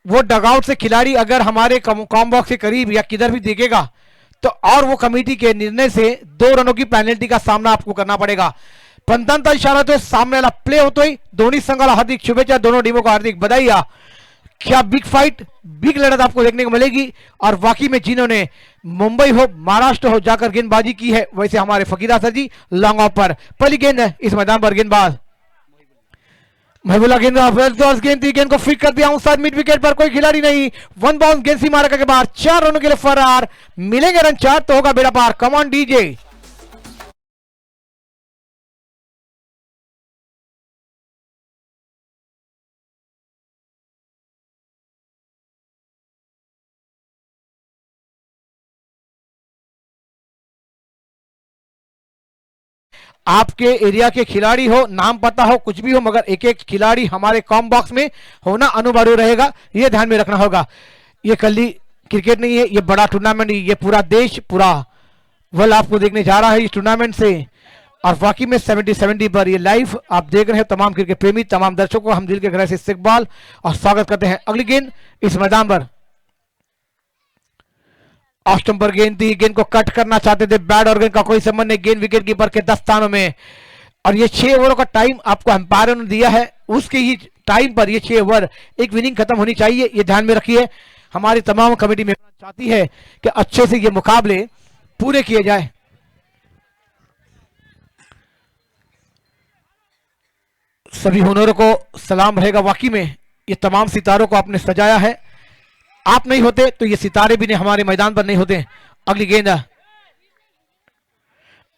वो डगआउट से खिलाड़ी अगर हमारे कॉम बॉक्स के करीब या किधर भी दिखेगा तो और वो कमेटी के निर्णय से 2 रनों की पेनल्टी का सामना आपको करना पड़ेगा। पंतांचा इशारा तो सामने वाला प्ले होते ही दोनों संघाला हार्दिक शुभेच्छा, दोनों टीमों को हार्दिक बधाई। क्या बिग फाइट, बिग लड़त आपको देखने को मिलेगी। और वाकई में जिन्होंने मुंबई हो महाराष्ट्र हो जाकर गेंदबाजी की है, वैसे हमारे फकीरा सर जी लॉन्ग ऑफ पर पहली गेंद है इस मैदान पर। गेंदबाज महबूला गेंद को फिट कर दिया आउटसाइड मिड विकेट पर, कोई खिलाड़ी नहीं। 1 बाउंस गेंद सीमा के बाद 4 रनों के लिए फरार, मिलेंगे रन 4 तो होगा बेड़ा पार। कमान डीजे। आपके एरिया के खिलाड़ी हो, नाम पता हो, कुछ भी हो, मगर एक एक खिलाड़ी हमारे कॉम बॉक्स में होना अनिवार्य रहेगा, यह ध्यान में रखना होगा। ये कल क्रिकेट नहीं है, ये बड़ा टूर्नामेंट, ये पूरा देश पूरा वर्ल्ड आपको देखने जा रहा है इस टूर्नामेंट से। और वाकई में 70-70 पर ये लाइव आप देख रहे हैं। तमाम क्रिकेट प्रेमी, तमाम दर्शकों को हम दिल के गहराई से इस्तकबाल और स्वागत करते हैं। अगली गेंद इस मैदान पर ऑफ स्टंप गेंद थी, गेंद को कट करना चाहते थे, बैट और गेंद का कोई संबंध नहीं, गेंद विकेट कीपर के 10 स्थानों में। और ये 6 ओवरों का टाइम आपको अंपायर ने दिया है, उसके ही टाइम पर ये 6 ओवर एक इनिंग खत्म होनी चाहिए, ये ध्यान में रखिए। हमारी तमाम कमेटी में चाहती है कि अच्छे से ये मुकाबले पूरे किए जाए। सभी हुनरों को सलाम रहेगा। वाकई में ये तमाम सितारों को आपने सजाया है, आप नहीं होते तो ये सितारे भी नहीं हमारे मैदान पर नहीं होते। अगली गेंद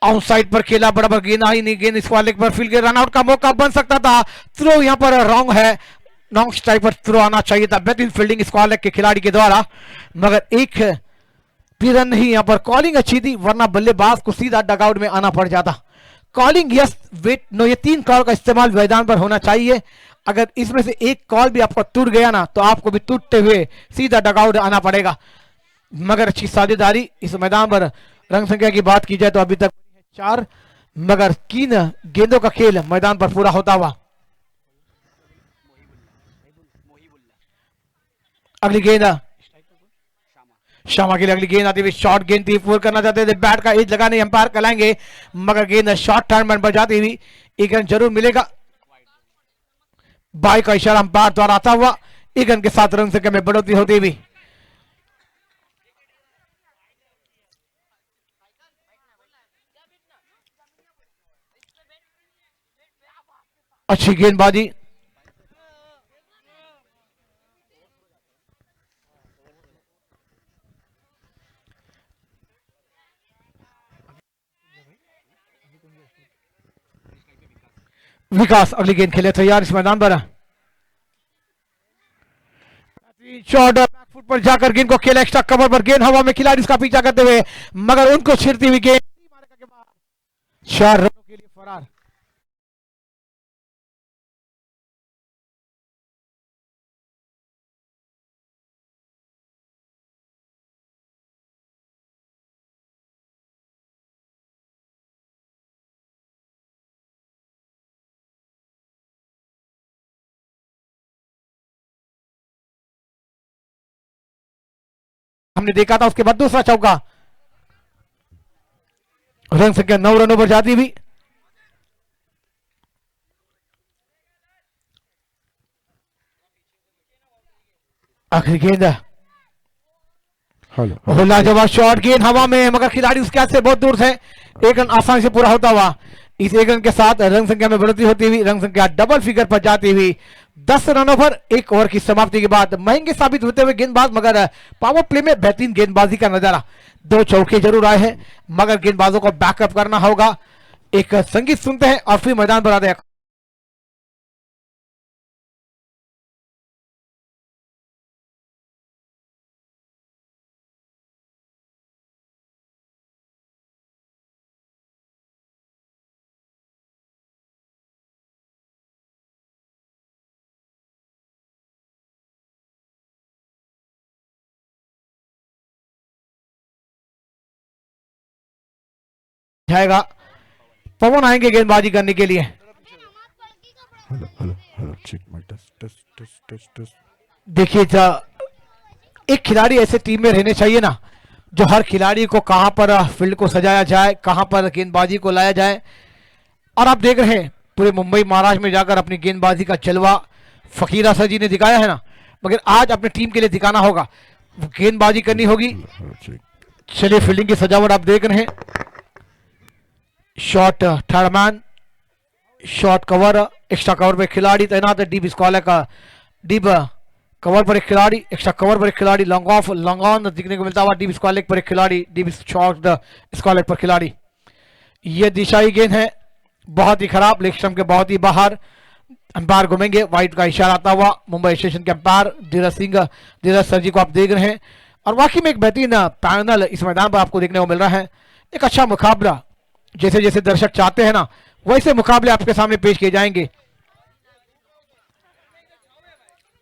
आउटसाइड पर खेला, बराबर गेंद आई नहीं, गेंद स्क्वायर लेग पर फील्ड के रनआउट का मौका बन सकता था। थ्रो यहां पर रॉन्ग है, रॉन्ग स्ट्राइक पर थ्रो आना चाहिए था। बेहतरीन फील्डिंग स्क्वायर लेग के खिलाड़ी के द्वारा, मगर एक भी रन नहीं। यहां पर कॉलिंग अच्छी थी, वरना बल्लेबाज को सीधा डगआउट में आना पड़ जाता। कॉलिंग यस वेट नो, ये 3 कॉल का इस्तेमाल मैदान पर होना चाहिए। अगर इसमें से एक कॉल भी आपका टूट गया ना, तो आपको भी टूटते हुए सीधा डगआउट आना पड़ेगा। मगर अच्छी साझेदारी इस मैदान पर। रंग संख्या की बात की जाए तो अभी तक 4, मगर 3 गेंदों का खेल मैदान पर पूरा होता हुआ। अगली गेंद शर्मा के लिए अगली गेंद आती हुई शॉर्ट गेंद थी, फोर करना चाहते थे, बैट का एज लगाने अंपायर कराएंगे, मगर गेंद शॉर्ट टर्न पर जाती हुई एक रन जरूर मिलेगा। बाई का इशारा अंपायर द्वारा आता हुआ, एक रन के साथ रन संख्या में बढ़ोतरी होती हुई। अच्छी गेंदबाजी, विकास अगली गेंद खेले तैयार इस मैदान पर। शॉट बैकफुट पर जाकर गेंद को खेला, एक्स्ट्रा कवर पर गेंद हवा में, खिलाड़ी इसका पीछा करते हुए, मगर उनको छिड़ती हुई गेंद 4 रनों के लिए फरार। हमने देखा था उसके बाद दूसरा चौका, रन संख्या 9 रनों पर जाती हुई। आखिरी गेंद लाजवाब शॉट, गेंद हवा में, मगर खिलाड़ी उसके हाथ से बहुत दूर से, एक रन आसानी से पूरा होता हुआ। इस एक रन के साथ रन संख्या में बढ़ोतरी होती हुई, रन संख्या डबल फिगर पर जाती हुई। 10 रनों पर 1 ओवर की समाप्ति के बाद महंगे साबित होते हुए गेंदबाज, मगर पावर प्ले में बेहतरीन गेंदबाजी का नजारा। 2 चौके जरूर आए हैं, मगर गेंदबाजों को बैकअप करना होगा। एक संगीत सुनते हैं और फिर मैदान पर आते हैं। जाएगा, पवन आएंगे गेंदबाजी करने के लिए। Hello hello hello check my test test test test test देखिए, एक खिलाड़ी ऐसे टीम में रहने चाहिए ना, जो हर खिलाड़ी को कहां पर फील्ड को सजाया जाए, कहां पर गेंदबाजी को लाया जाए। और आप देख रहे हैं पूरे मुंबई महाराष्ट्र में जाकर अपनी गेंदबाजी का जलवा फकीर असद जी ने दिखाया है ना, मगर आज अपनी टीम के लिए दिखाना होगा, गेंदबाजी करनी होगी। चलिए, फील्डिंग की सजावट आप देख रहे हैं, shot third man, shot cover, extra cover पर खिलाड़ी तैनात है, डीप स्क्वायर का डीप कवर पर एक खिलाड़ी, एक्स्ट्रा कवर पर एक खिलाड़ी, लॉन्ग ऑफ लॉन्ग ऑन दिखने को मिलता हुआ, डीप स्क्वायर लेग पर एक खिलाड़ी, डीप शॉट स्क्वायर लेग पर खिलाड़ी। यह दिशाई गेंद है, बहुत ही खराब, लेग स्टंप के बहुत ही बाहर। अंपायर घूमेंगे, वाइट का इशारा आता हुआ। मुंबई स्टेशन के अंपायर धीरज सर जी को आप देख रहे हैं, और वाकई में एक बेहतरीन पैनल इस मैदान पर आपको देखने को मिल रहा है। एक अच्छा मुकाबला, जैसे जैसे दर्शक चाहते हैं ना, वैसे मुकाबले आपके सामने पेश किए जाएंगे।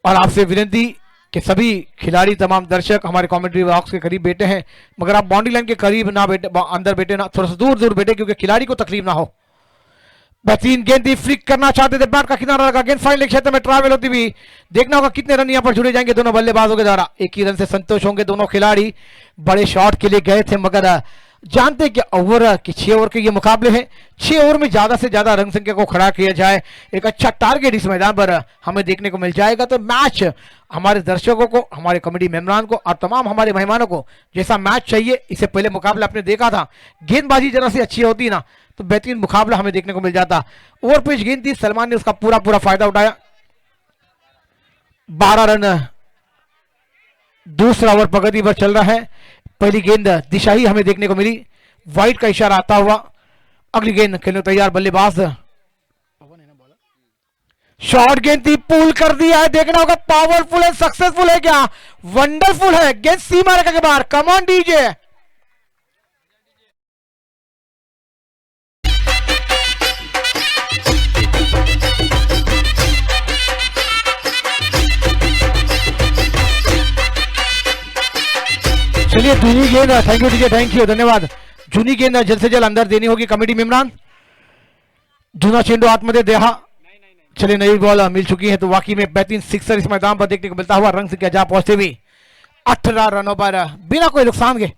और आपसे विनती कि सभी खिलाड़ी, तमाम दर्शक हमारे कमेंट्री बॉक्स के करीब बैठे हैं, मगर आप बाउंड्री लाइन के करीब ना बैठे, अंदर बैठे ना, थोड़ा सा दूर दूर बैठे, क्योंकि खिलाड़ी को तकलीफ ना हो। बेहतरीन गेंद थी, फ्लिक करना चाहते थे, बैट का किनारा लगा, गेंद फाइनल क्षेत्र में ट्रैवल होती हुई। देखना होगा कितने रन यहां पर जुड़े जाएंगे दोनों बल्लेबाजों के द्वारा। एक ही रन से संतोष होंगे दोनों खिलाड़ी। बड़े शॉट के लिए गए थे, मगर जानते कि ओवर कि 6 ओवर के ये मुकाबले हैं, 6 ओवर में ज्यादा से ज्यादा रन संख्या को खड़ा किया जाए, एक अच्छा टारगेट इस मैदान पर हमें देखने को मिल जाएगा। तो मैच हमारे दर्शकों को, हमारे कमेटी मेंबरान को और तमाम हमारे मेहमानों को जैसा मैच चाहिए, इससे पहले मुकाबला आपने देखा था, गेंदबाजी जरा सी अच्छी होती ना तो बेहतरीन मुकाबला हमें देखने को मिल जाता। ओवर पिच गेंद थी, सलमान ने उसका पूरा पूरा फायदा उठाया। 12 रन दूसरा ओवर प्रगति पर चल रहा है। पहली गेंद दिशा ही हमें देखने को मिली, वाइट का इशारा आता हुआ। अगली गेंद खेलने तैयार बल्लेबाज, शॉर्ट गेंद थी, पुल कर दिया है। देखना होगा पावरफुल है, सक्सेसफुल है क्या, वंडरफुल है। गेंद सीमा रेखा के बाहर, कम ऑन डीजे। चलिए, जूनी गेंद, thank you DJ, thank you, धन्यवाद। जूनी गेंद जल्द से जल्द अंदर देनी होगी कमेटी मेंबरान। जूना चेंडू आतमध्ये देहा। चलिए, नई बॉल मिल चुकी है, तो वाकई में बेहतरीन सिक्सर इस मैदान पर देखने को मिलता हुआ। रंग से जा पहुंचते हुए 18 रनों पर बिना कोई नुकसान के।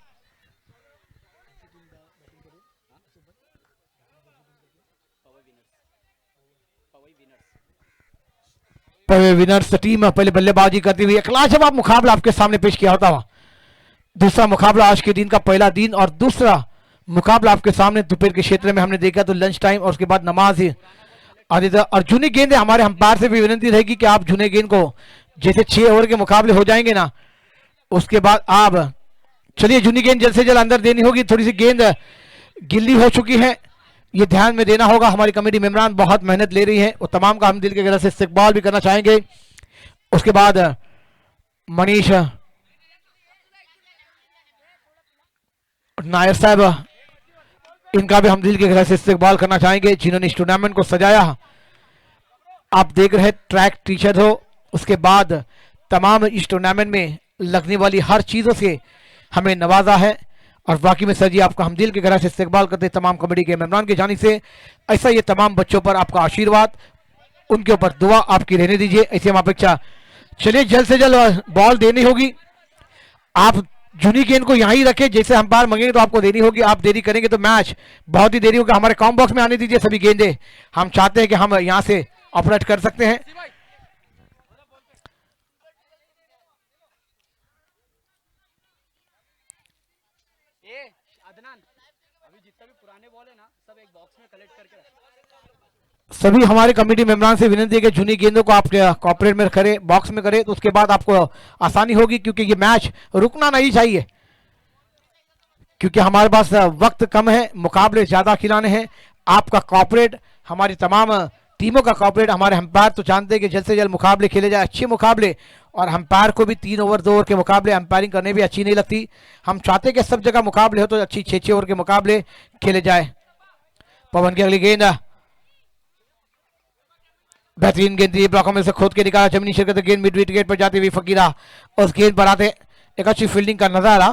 विनर्स टीम पहले बल्लेबाजी करती हुई, एक लाजवाब मुकाबला आपके सामने पेश किया होता हुआ। दूसरा मुकाबला आज के दिन का पहला दिन, और दूसरा मुकाबला आपके सामने दोपहर के क्षेत्र में हमने देखा, तो लंच टाइम और उसके बाद नमाज ही आदित्य। और जूनी गेंद हमारे अंपायर से भी विनती रहेगी कि आप जूने गेंद को, जैसे 6 ओवर के मुकाबले हो जाएंगे ना, उसके बाद आप, चलिए, जूनी गेंद जल्द से जल्द अंदर देनी होगी। थोड़ी सी गेंद गिल्ली हो चुकी है, ये ध्यान में देना होगा। हमारी कमेटी मेंबरान बहुत मेहनत ले रही है, और तमाम का हम दिल के गहरे से इस्तकबाल भी करना चाहेंगे। उसके बाद मनीष नायर साहब, इनका भी हम दिल के गहरे से इस्तकबाल करना चाहेंगे, जिन्होंने इस टूर्नामेंट को सजाया। आप देख रहे हैं ट्रैक टीचर हो, उसके बाद तमाम इस टूर्नामेंट में लगने वाली हर चीजों से हमें नवाजा है। और बाकी में सर जी, आपका हम दिल के गहरे से इस्तकबाल करते हैं तमाम कमेटी के मेहमान की जानिब से। ऐसा ये तमाम बच्चों पर आपका आशीर्वाद, उनके ऊपर दुआ आपकी रहने दीजिए, ऐसी हम अपेक्षा। चलिए, जल्द से जल्द बॉल देनी होगी। आप जूनी गेंद को यहीं रखें, जैसे अंपायर मांगेंगे तो आपको देनी होगी। आप देरी करेंगे तो मैच बहुत ही देरी होगा। हमारे कॉम बॉक्स में आने दीजिए सभी गेंदे, हम चाहते हैं कि हम यहां से ऑपरेट कर सकते हैं। सभी हमारे कमेटी मेंबरान से विनती है कि जूनी गेंदों को आप कॉर्पोरेट में करें, बॉक्स में करें, तो उसके बाद आपको आसानी होगी, क्योंकि ये मैच रुकना नहीं चाहिए, क्योंकि हमारे पास वक्त कम है, मुकाबले ज्यादा खिलाने हैं। आपका कॉर्पोरेट, हमारी तमाम टीमों का कॉर्पोरेट, हमारे अंपायर तो जानते हैं कि जल्द से जल्द मुकाबले खेले जाए, अच्छे मुकाबले। और अंपायर को भी 3 ओवर 2 ओवर के मुकाबले अंपायरिंग करने भी अच्छी नहीं लगती। हम चाहते हैं कि सब जगह मुकाबले हो तो अच्छी 6-6 ओवर के मुकाबले खेले जाए। पवन की अगली गेंद, बेहतरीन गेंद थी, ब्लॉकों में से खोद के निकाला, जमीनी शिरकत गेंद मिड विकेट पर जाती हुई फकीरा, और उस गेंद पर आते एक अच्छी फील्डिंग का नजारा।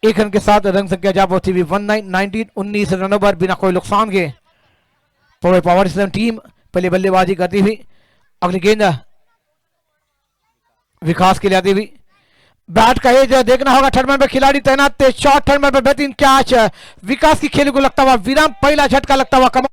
1 रन के साथ रन संख्या जा पहुंची हुई 19 रनों पर बिना कोई नुकसान के। पावर टीम पहले बल्लेबाजी करती हुई, अगली गेंद विकास के लिए आती हुई, बैट का एज देखना होगा। थर्ड मैन पे खिलाड़ी तैनात थे, शॉर्ट थर्ड मैन पे बेहतरीन कैच, विकास की खेल को लगता हुआ विराम, पहला झटका लगता हुआ कमाल।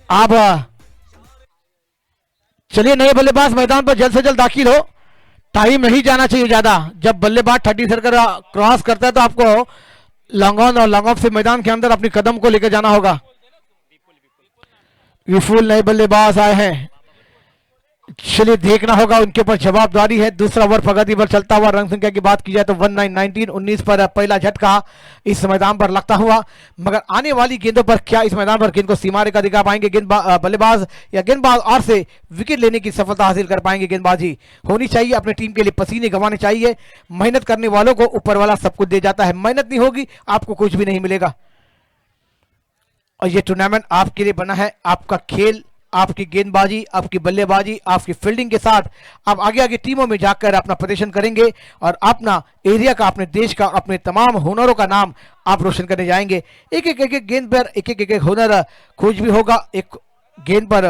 अब चलिए नए बल्लेबाज मैदान पर जल्द से जल्द दाखिल हो, टाइम नहीं जाना चाहिए ज्यादा। जब बल्लेबाज 30 सर्कल क्रॉस करता है तो आपको लॉन्ग ऑन और लॉन्ग ऑफ से मैदान के अंदर अपनी कदम को लेकर जाना होगा। विपुल नए बल्लेबाज आए हैं, चलिए देखना होगा उनके ऊपर जवाबदारी है। दूसरा ओवर प्रगति पर चलता हुआ, रन संख्या की बात की जाए तो 19 पर पहला झटका इस मैदान पर लगता हुआ, मगर आने वाली गेंदों पर क्या इस मैदान पर गेंद को सीमा रेखा दिखा पाएंगे बल्लेबाज या गेंदबाज, और से विकेट लेने की सफलता हासिल कर पाएंगे। गेंदबाजी होनी चाहिए, अपनी टीम के लिए पसीने गंवाने चाहिए। मेहनत करने वालों को ऊपर वाला सब कुछ दे जाता है, मेहनत नहीं होगी आपको कुछ भी नहीं मिलेगा। और ये टूर्नामेंट आपके लिए बना है, आपका खेल, आपकी गेंदबाजी, आपकी बल्लेबाजी, आपकी फील्डिंग के साथ आप आगे आगे टीमों में जाकर अपना प्रदर्शन करेंगे और अपना एरिया का, अपने देश का, अपने तमाम हुनरों का नाम आप रोशन करने जाएंगे। एक एक गेंद पर एक हुनर खोज भी होगा, एक गेंद पर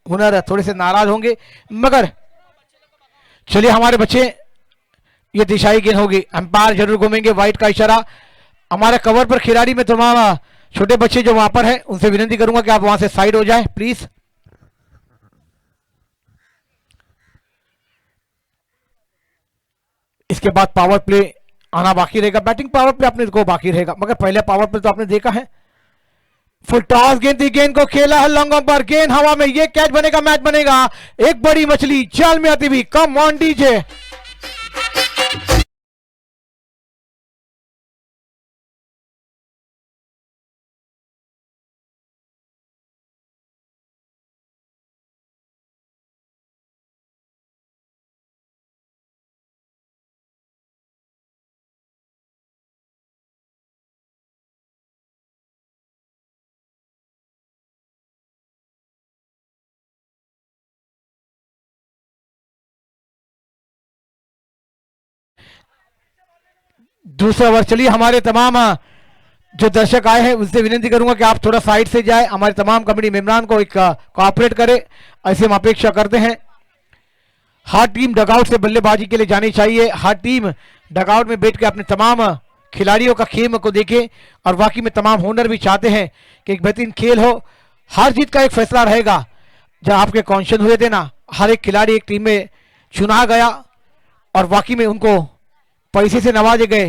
हुनर थोड़े से नाराज होंगे, मगर चलिए हमारे बच्चे, ये दिशाई गेंद होगी, अंपायर जरूर घूमेंगे, व्हाइट का इशारा। हमारे कवर पर खिलाड़ी में तमाम छोटे बच्चे जो वहां पर हैं उनसे विनती करूंगा कि आप वहां से साइड हो जाएं प्लीज। इसके बाद पावर प्ले आना बाकी रहेगा, बैटिंग पावर प्ले अपने को बाकी रहेगा, मगर पहले पावर प्ले तो आपने देखा है। फुल टॉस गेंद थी, गेंद को खेला है लॉन्ग ऑन पर, गेंद हवा में, ये कैच बनेगा, मैच बनेगा। एक बड़ी मछली जाल में आती हुई, कम ऑन डीजे। दूसरा ओवर, चलिए हमारे तमाम जो दर्शक आए हैं उनसे विनती करूंगा कि आप थोड़ा साइड से जाए, हमारे तमाम कमेटी मेंबरान को एक कोऑपरेट करे, ऐसे हम अपेक्षा करते हैं। हर टीम डगआउट से बल्लेबाजी के लिए जानी चाहिए, हर टीम डगआउट में बैठ के अपने तमाम खिलाड़ियों का खेल को देखे, और वाकई में तमाम होनर भी चाहते हैं कि एक बेहतरीन खेल हो। हार जीत का एक फैसला रहेगा। जब आपके कॉन्शन हुए थे ना, हर एक खिलाड़ी एक टीम में चुना गया और वाकई में उनको पैसे से नवाजे गए,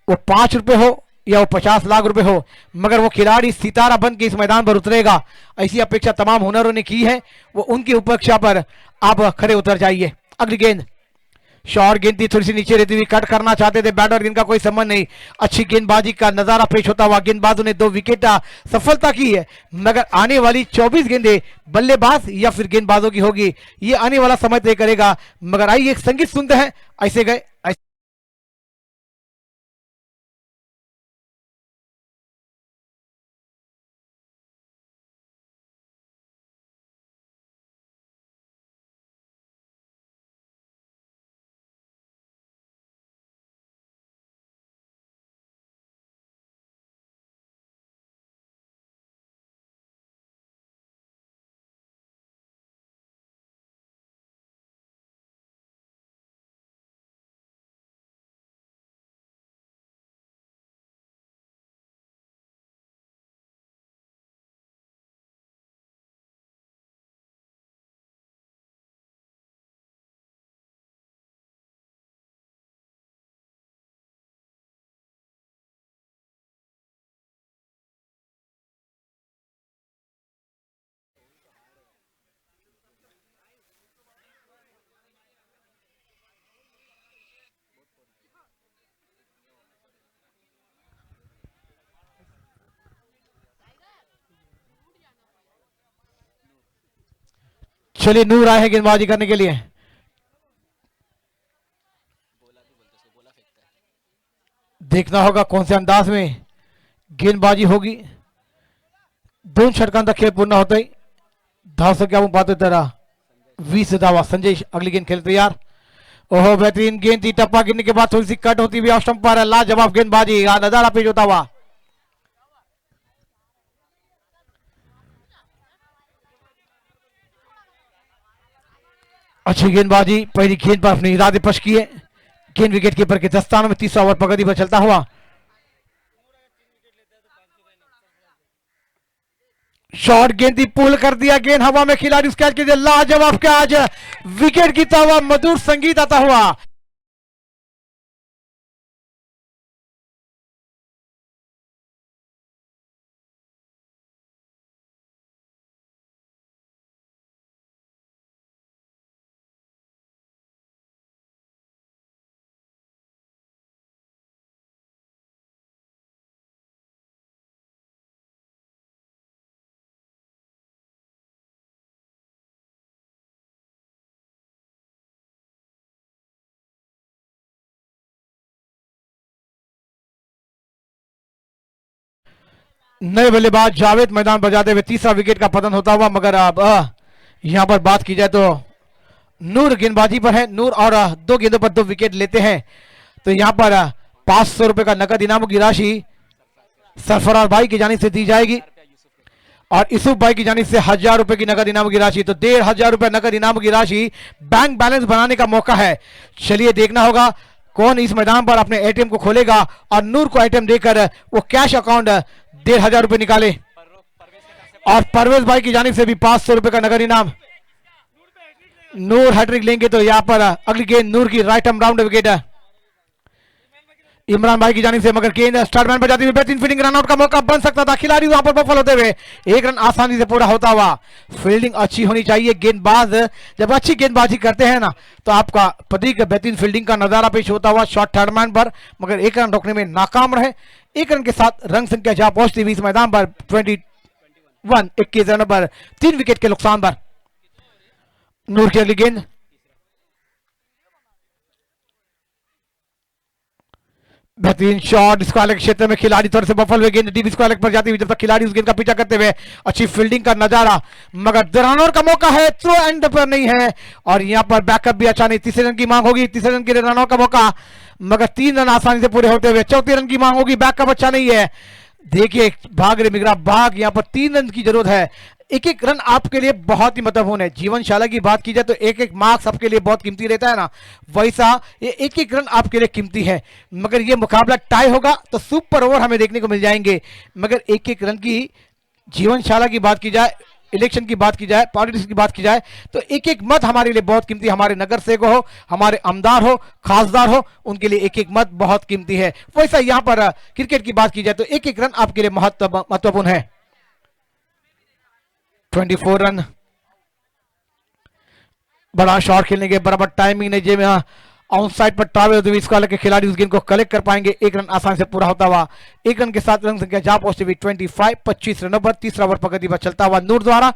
वो 5 रुपए हो या वो 50 लाख रुपए हो, मगर वो खिलाड़ी सितारा बन के इस मैदान पर उतरेगा, ऐसी अपेक्षा तमाम हुनरों ने की है। वो उनकी उपेक्षा पर आप खड़े उतर जाइए। अगली गेंद शॉर्ट गेंद थी, थोड़ी सी नीचे रहती हुई, कट करना चाहते थे बैटर, गेंद का कोई संबंध नहीं। अच्छी गेंदबाजी का नजारा पेश होता हुआ, गेंदबाजों ने 2 विकेट सफलता की है, मगर आने वाली 24 गेंदें बल्लेबाज या फिर गेंदबाजों की होगी, ये आने वाला समय तय करेगा। मगर आइए एक संगीत सुनते हैं, ऐसे गए। चलिए नूर आए हैं गेंदबाजी करने के लिए। देखना होगा कौन से अंदाज में गेंदबाजी होगी। दोन षटकांत खेल पूर्ण होते ही धाव संख्या बात तरह 20 धावा। संजय अगली गेंद खेल तैयार। ओहो बेहतरीन गेंद थी, टप्पा गिरने के बाद थोड़ी सी कट होती हुई ऑफ स्टंप पर लाजवाब गेंदबाजी, नजारा पेश होता हुआ। अच्छी गेंदबाजी, पहली गेंद पर अपने इरादे स्पष्ट किए। गेंद विकेट कीपर के दस्तानों में, तीसरा ओवर प्रगति पर चलता हुआ। शॉर्ट गेंद थी, पुल कर दिया, गेंद हवा में, खिलाड़ी उस कैच के लिए लाजवाब कैच, विकेट गिरता हुआ, मधुर संगीत आता हुआ। नए बल्लेबाज जावेद मैदान बजाते हुए तीसरा विकेट का पतन होता हुआ। मगर अब यहां पर बात की जाए तो नूर गेंदबाजी पर है। नूर और दो गेंदों पर दो विकेट लेते हैं तो यहां पर 500 रुपए का नकद इनामों की राशि सरफराज भाई की जानिब से दी जाएगी और यूसुफ भाई की जानिब से 1000 रुपए की नकद इनामों की राशि। तो 1500 रुपए नकद इनामों की राशि, बैंक बैलेंस बनाने का मौका है। चलिए देखना होगा कौन इस मैदान पर अपने एटीएम को खोलेगा और नूर को आइटम देकर वो कैश अकाउंट 1500 रुपए निकाले। और परवेज भाई की जानिब से भी 500 रुपए का नगद इनाम। नूर हैट्रिक लेंगे तो यहाँ पर अगली गेंद नूर की राइट आर्म राउंड विकेट है इमरान भाई की जानिब से। मगर गेंद स्टार्टमैन पर जाती हुई बेहतरीन फील्डिंग, रनआउट का मौका बन सकता था, खिलाड़ी वहां पर बफल होते हुए एक रन आसानी से पूरा होता हुआ। फील्डिंग अच्छी होनी चाहिए। गेंदबाज जब अच्छी गेंदबाजी करते हैं ना तो आपका प्रतीक बेहतरीन फील्डिंग का नजारा पेश होता हुआ शॉर्ट थर्ड मैन पर, मगर एक रन रोकने में नाकाम रहे। एक रन के साथ रन संख्या जहां पहुंचती हुई इस मैदान पर 21 रनों पर 3 विकेट के नुकसान पर। नूर की अगली गेंद, बेहतरीन शॉट स्क्वायर क्षेत्र में, खिलाड़ी थोड़े से बफल हुए, गेंद डीप स्क्वायर पर जाती हुई जब तक खिलाड़ी उस गेंद का पीछा करते हुए अच्छी फील्डिंग का नजारा। मगर रनआउट का मौका है, थ्रो एंड पर नहीं है और यहां पर बैकअप भी अच्छा नहीं। तीसरे रन की मांग होगी, तीसरे रन के लिए रनआउट का मौका, मगर 3 रन आसानी से पूरे होते हुए। चौथे रन की मांग होगी, बैकअप अच्छा नहीं है। देखिए भाग रे मिगरा भाग, यहां पर 3 रन की जरूरत है। एक एक रन आपके लिए बहुत ही महत्वपूर्ण है। जीवनशाला की बात की जाए तो एक एक मार्क्स आपके लिए बहुत कीमती रहता है ना, वैसा ये एक एक रन आपके लिए कीमती है। मगर ये मुकाबला टाई होगा तो सुपर ओवर हमें देखने को मिल जाएंगे। मगर एक एक रन की जीवनशाला की बात की जाए, इलेक्शन की बात की जाए, पॉलिटिक्स की बात की जाए तो एक एक मत हमारे लिए बहुत कीमती। हमारे नगर सेवक हो, हमारे आमदार हो, खासदार हो, उनके लिए एक एक मत बहुत कीमती है। वैसा यहां पर क्रिकेट की बात की जाए तो एक एक रन आपके लिए महत्वपूर्ण है। 24 रन, बड़ा शॉट खेलने के बराबर टाइमिंग नहीं, जे में ऑन साइड पर ट्रैवल होते हुए इसको अलग के खिलाड़ी उस गेंद को कलेक्ट कर पाएंगे। एक रन आसानी से पूरा होता हुआ। एक रन के साथ रन संख्या जहां पहुंचती हुई 25 रनों पर तीसरा ओवर प्रगति पर चलता हुआ नूर द्वारा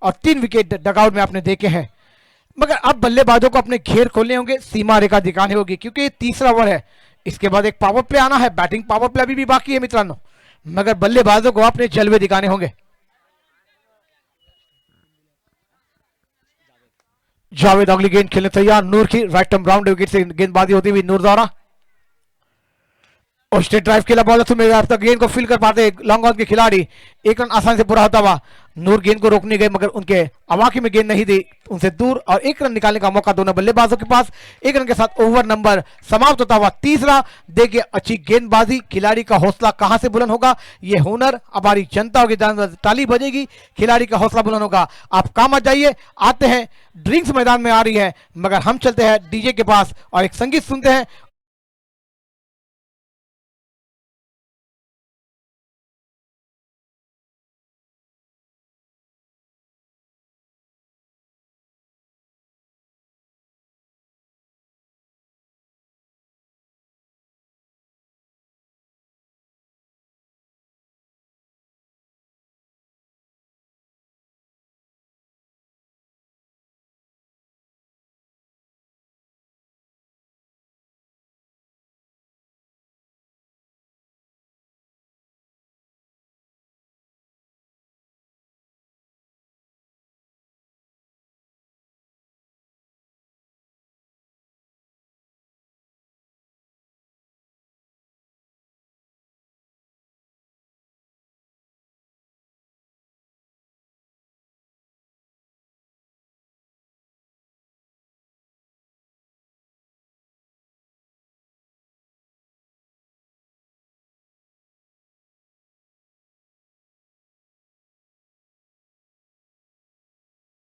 और 3 विकेट डगआउट में आपने देखे हैं। मगर अब बल्लेबाजों को अपने घेर खोलने होंगे, सीमा रेखा दिखानी होगी क्योंकि तीसरा ओवर है। इसके बाद एक पावर प्ले आना है, बैटिंग पावर प्ले अभी भी बाकी है मित्रांनो, मगर बल्लेबाजों को अपने जलवे दिखाने होंगे। जावेद अगली गेंद खेलने तैयार, नूर की राइट टर्म राउंड विकेट से गेंदबाजी होती हुई नूर द्वारा। और स्ट्रेट ड्राइव खेला बॉलर में अब तक गेंद को फील कर पाते लॉन्ग ऑन के खिलाड़ी। एक रन आसानी से पूरा होता हुआ। नूर गेंद को रोकने गए मगर उनके अवाकी में गेंद नहीं दी, उनसे दूर, और एक रन निकालने का मौका दोनों बल्लेबाजों के पास। एक रन के साथ ओवर नंबर समाप्त होता हुआ तीसरा। देखिए अच्छी गेंदबाजी, खिलाड़ी का हौसला कहां से बुलंद होगा, ये हुनर हमारी जनता की ताली बजेगी, खिलाड़ी का हौसला बुलंद होगा। आप काम आ जाइए, आते हैं, ड्रिंक्स मैदान में आ रही है, मगर हम चलते हैं डीजे के पास और एक संगीत सुनते हैं।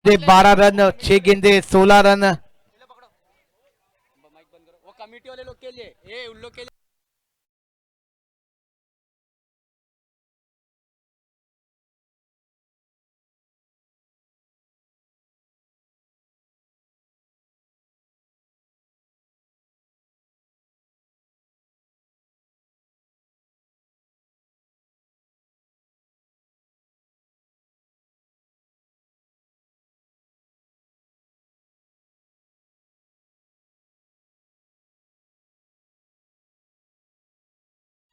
12 रन, 6 गेंदे 16 रन। वो कमेटी वाले लोग के लिए, ये उन लोग के लिए।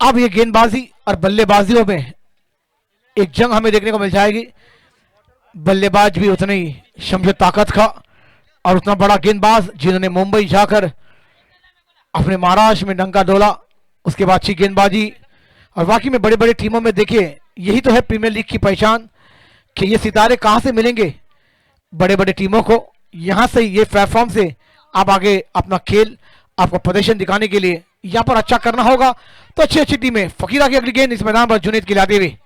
अब ये गेंदबाजी और बल्लेबाजियों में एक जंग हमें देखने को मिल जाएगी। बल्लेबाज भी उतनी ही शमशेर ताकत का और उतना बड़ा गेंदबाज जिन्होंने मुंबई जाकर अपने महाराष्ट्र में डंका डोला, उसके बाद अच्छी गेंदबाजी। और वाकई में बड़े बड़े टीमों में देखिए, यही तो है प्रीमियर लीग की पहचान कि ये सितारे कहां से मिलेंगे बड़े बड़े टीमों को। यहां से, ये प्लेटफॉर्म से आप आगे अपना खेल, आपको प्रदर्शन दिखाने के लिए यहां पर अच्छा करना होगा। तो अच्छी अच्छी टीमें। फकीरा की अगली गेंद इस मैदान पर जुनेद खिलाते हुए,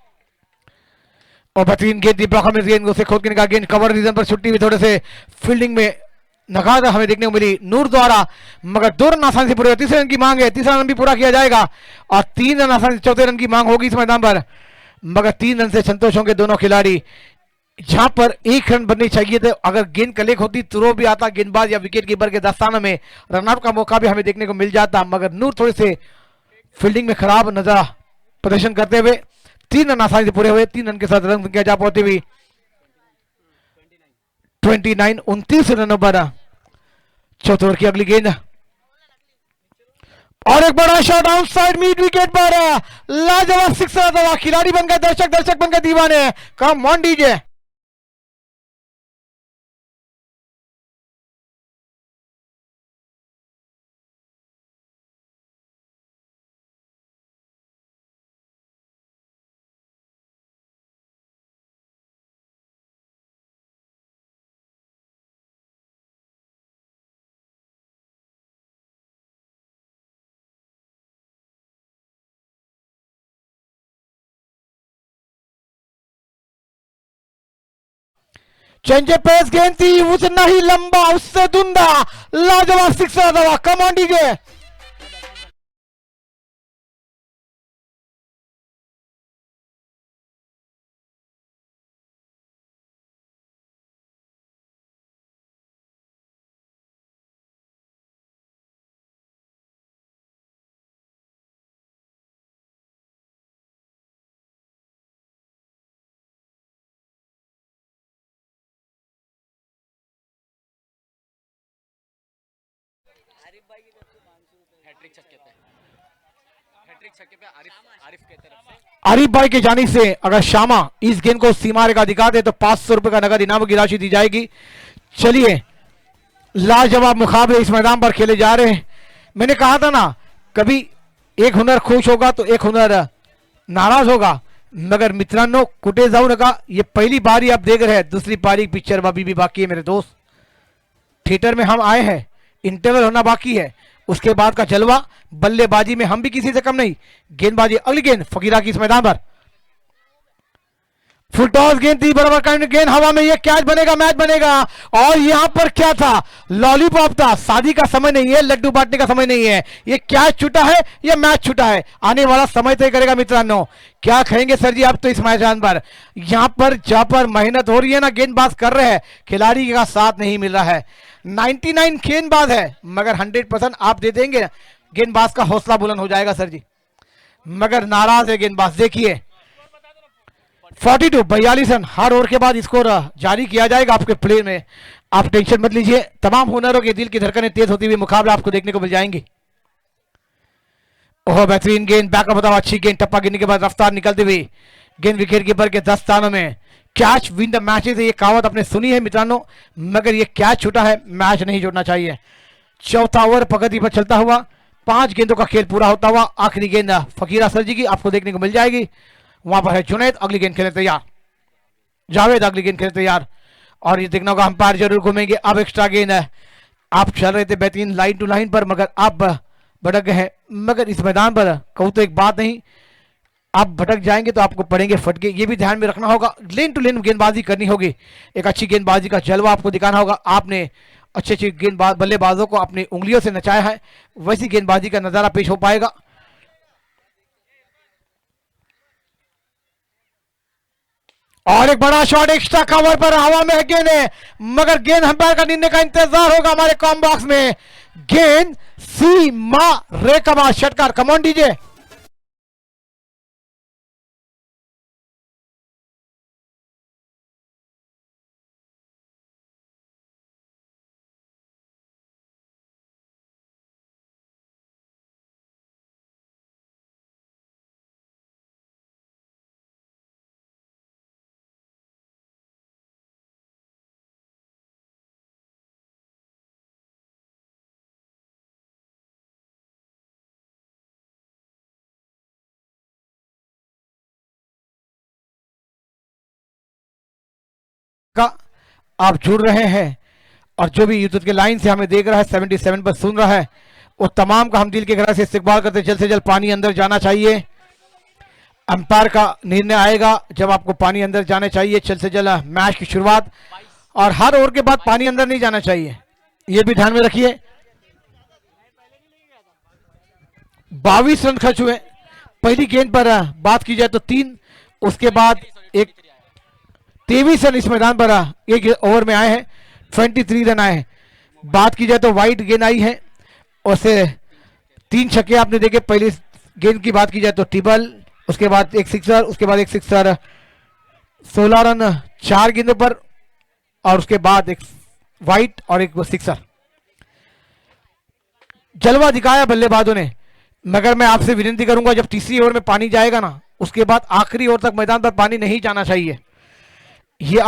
और बेहतरीन गेंद दीपक में गेंद उसे खोद के निकाल, गेंद कवर रीजन पर छुट्टी हुई, थोड़े से फील्डिंग में नकारा हमें देखने को मिली नूर द्वारा, मगर 2 रन आसानी से पूरे हुए। तीसरे रन की मांग है, तीसरा रन भी पूरा किया जाएगा और 3 रन आसानी से चौथे रन की मांग होगी इस मैदान पर, मगर 3 रन से संतोष होंगे दोनों खिलाड़ी। जहां पर 1 रन बननी चाहिए थे, अगर गेंद कलेक्ट होती तो भी आता गेंदबाज या विकेट कीपर के दस्ताने में, रनआउट का मौका भी हमें देखने को मिल जाता, मगर नूर थोड़े से फील्डिंग में खराब नजर प्रदर्शन करते हुए 3 रन आसानी से पूरे हुए। 3 रन के साथ रन किया जा पाते हुए 29 रनों पर चौथे ओवर की अगली गेंद, और एक बड़ा shot out side mid wicket पर, लाजवाब सिक्सर। खिलाड़ी बन गए दर्शक, दर्शक बन गए दीवाने। Come on DJ. Change pace गेंद थी, उतना ही लंबा, उससे धुंधा, लाजवाब सिक्सर दवा। कम ऑन डीजे। आरिफ भाई की जानिब से अगर शामा इस गेंद को सीमा रेखा दिखा दे तो 500 रुपए का नगद इनाम की राशि दी जाएगी। चलिए, लाजवाब मुकाबले इस मैदान पर खेले जा रहे हैं। मैंने कहा था ना, कभी एक हुनर खुश होगा तो एक हुनर नाराज होगा, मगर मित्रांनो कुठे जाऊ नका। ये पहली बारी आप देख रहे हैं, दूसरी पारी पिक्चर अभी भी बाकी है मेरे दोस्त। थिएटर में हम आए हैं, इंटरवल होना बाकी है, उसके बाद का जलवा। बल्लेबाजी में हम भी किसी से कम नहीं। गेंदबाजी अगली गेंद फकीरा की इस मैदान पर, फुल टॉस गेंद थी, बराबर करंट गेंद हवा में, ये कैच बनेगा, मैच बनेगा। और यहां पर क्या था, लॉलीपॉप था। शादी का समय नहीं है, लड्डू बांटने का समय नहीं है। ये कैच छूटा है, ये मैच छूटा है, आने वाला समय तय करेगा मित्रांनो। क्या कहेंगे सर जी आप तो इस मैदान पर? यहां पर जहां पर मेहनत हो रही है ना, गेंदबाज कर रहे हैं, खिलाड़ी का साथ नहीं मिल रहा है। 99 गेंदबाज है, मगर 100% आप दे देंगे, गेंदबाज का हौसला बुलंद हो जाएगा सर जी, मगर नाराज है गेंदबाज। देखिए 42 रन हर ओवर के बाद स्कोर जारी किया जाएगा आपके प्ले में। आप टेंशन मत लीजिए, तमाम हुनरों के दिल की धड़कनें तेज होती हुई मुकाबला आपको देखने को मिल जाएंगे। ओह बेहतरीन गेंद, बैकअप बताओ, अच्छी गेंद, टप्पा गिरने के बाद रफ्तार निकलती हुई गेंद विकेट कीपर के 10 स्थानों में। कैच विन द मैचेस, ये कहावत आपने सुनी है मित्रांनो, मगर ये कैच छूटा है, मैच नहीं छोड़ना चाहिए। चौथा ओवर प्रगति पर चलता हुआ, 5 गेंदों का खेल पूरा होता हुआ, आखिरी गेंद फकीरा सर जी की आपको देखने को मिल जाएगी। वहां पर है जुनैद, अगली गेंद खेलने तैयार, जावेद अगली गेंद खेलने तैयार, और ये देखना होगा अंपायर जरूर घूमेंगे। अब एक्स्ट्रा गेंद है, आप चल रहे थे बेहतरीन लाइन टू लाइन पर, मगर आप भटक गए हैं। मगर इस मैदान पर कहूँ तो एक बात नहीं, आप भटक जाएंगे तो आपको पड़ेंगे फटके, ये भी ध्यान में रखना होगा। लेन टू लेन गेंदबाजी करनी होगी, एक अच्छी गेंदबाजी का जलवा आपको दिखाना होगा। आपने अच्छे अच्छे गेंदबाज बल्लेबाजों को अपनी उंगलियों से नचाया है, वैसी गेंदबाजी का नजारा पेश हो पाएगा। और एक बड़ा शॉट एक्स्ट्रा कवर पर हवा में गेंद है, मगर गेंद अंपायर का निर्णय का इंतजार होगा हमारे कॉम बॉक्स में। गेंद सीमा रेखा षटकार, कमॉन डीजे। का आप जुड़ रहे हैं और जो भी यूट्यूब के लाइन से हमें देख रहा है 77 पर सुन रहा है, वो तमाम का हम दिल के गहराई से इस्तकबाल करते हैं। जल्द से जल्द पानी अंदर जाना चाहिए। अंपायर का निर्णय आएगा जब आपको पानी अंदर जाना चाहिए। जल्द से जल्द मैच की शुरुआत, और हर ओवर के बाद पानी अंदर नहीं जाना चाहिए, ये भी ध्यान में रखिए। 22 रन खर्च हुए पहली गेंद पर। बात की जाए तो 3, उसके बाद एक 23 रन इस मैदान पर एक ओवर में आए हैं, 23 रन आए हैं। बात की जाए तो वाइड गेंद आई है, उससे 3 छक्के आपने देखे। पहली गेंद की बात की जाए तो टिबल, उसके बाद एक सिक्सर, उसके बाद एक सिक्सर, 16 रन 4 गेंदों पर, और उसके बाद एक वाइड और एक सिक्सर। जलवा दिखाया बल्लेबाजों ने, मगर मैं आपसे विनती करूंगा जब तीसरी ओवर में पानी जाएगा ना, उसके बाद आखिरी ओवर तक मैदान पर पानी नहीं जाना चाहिए। ये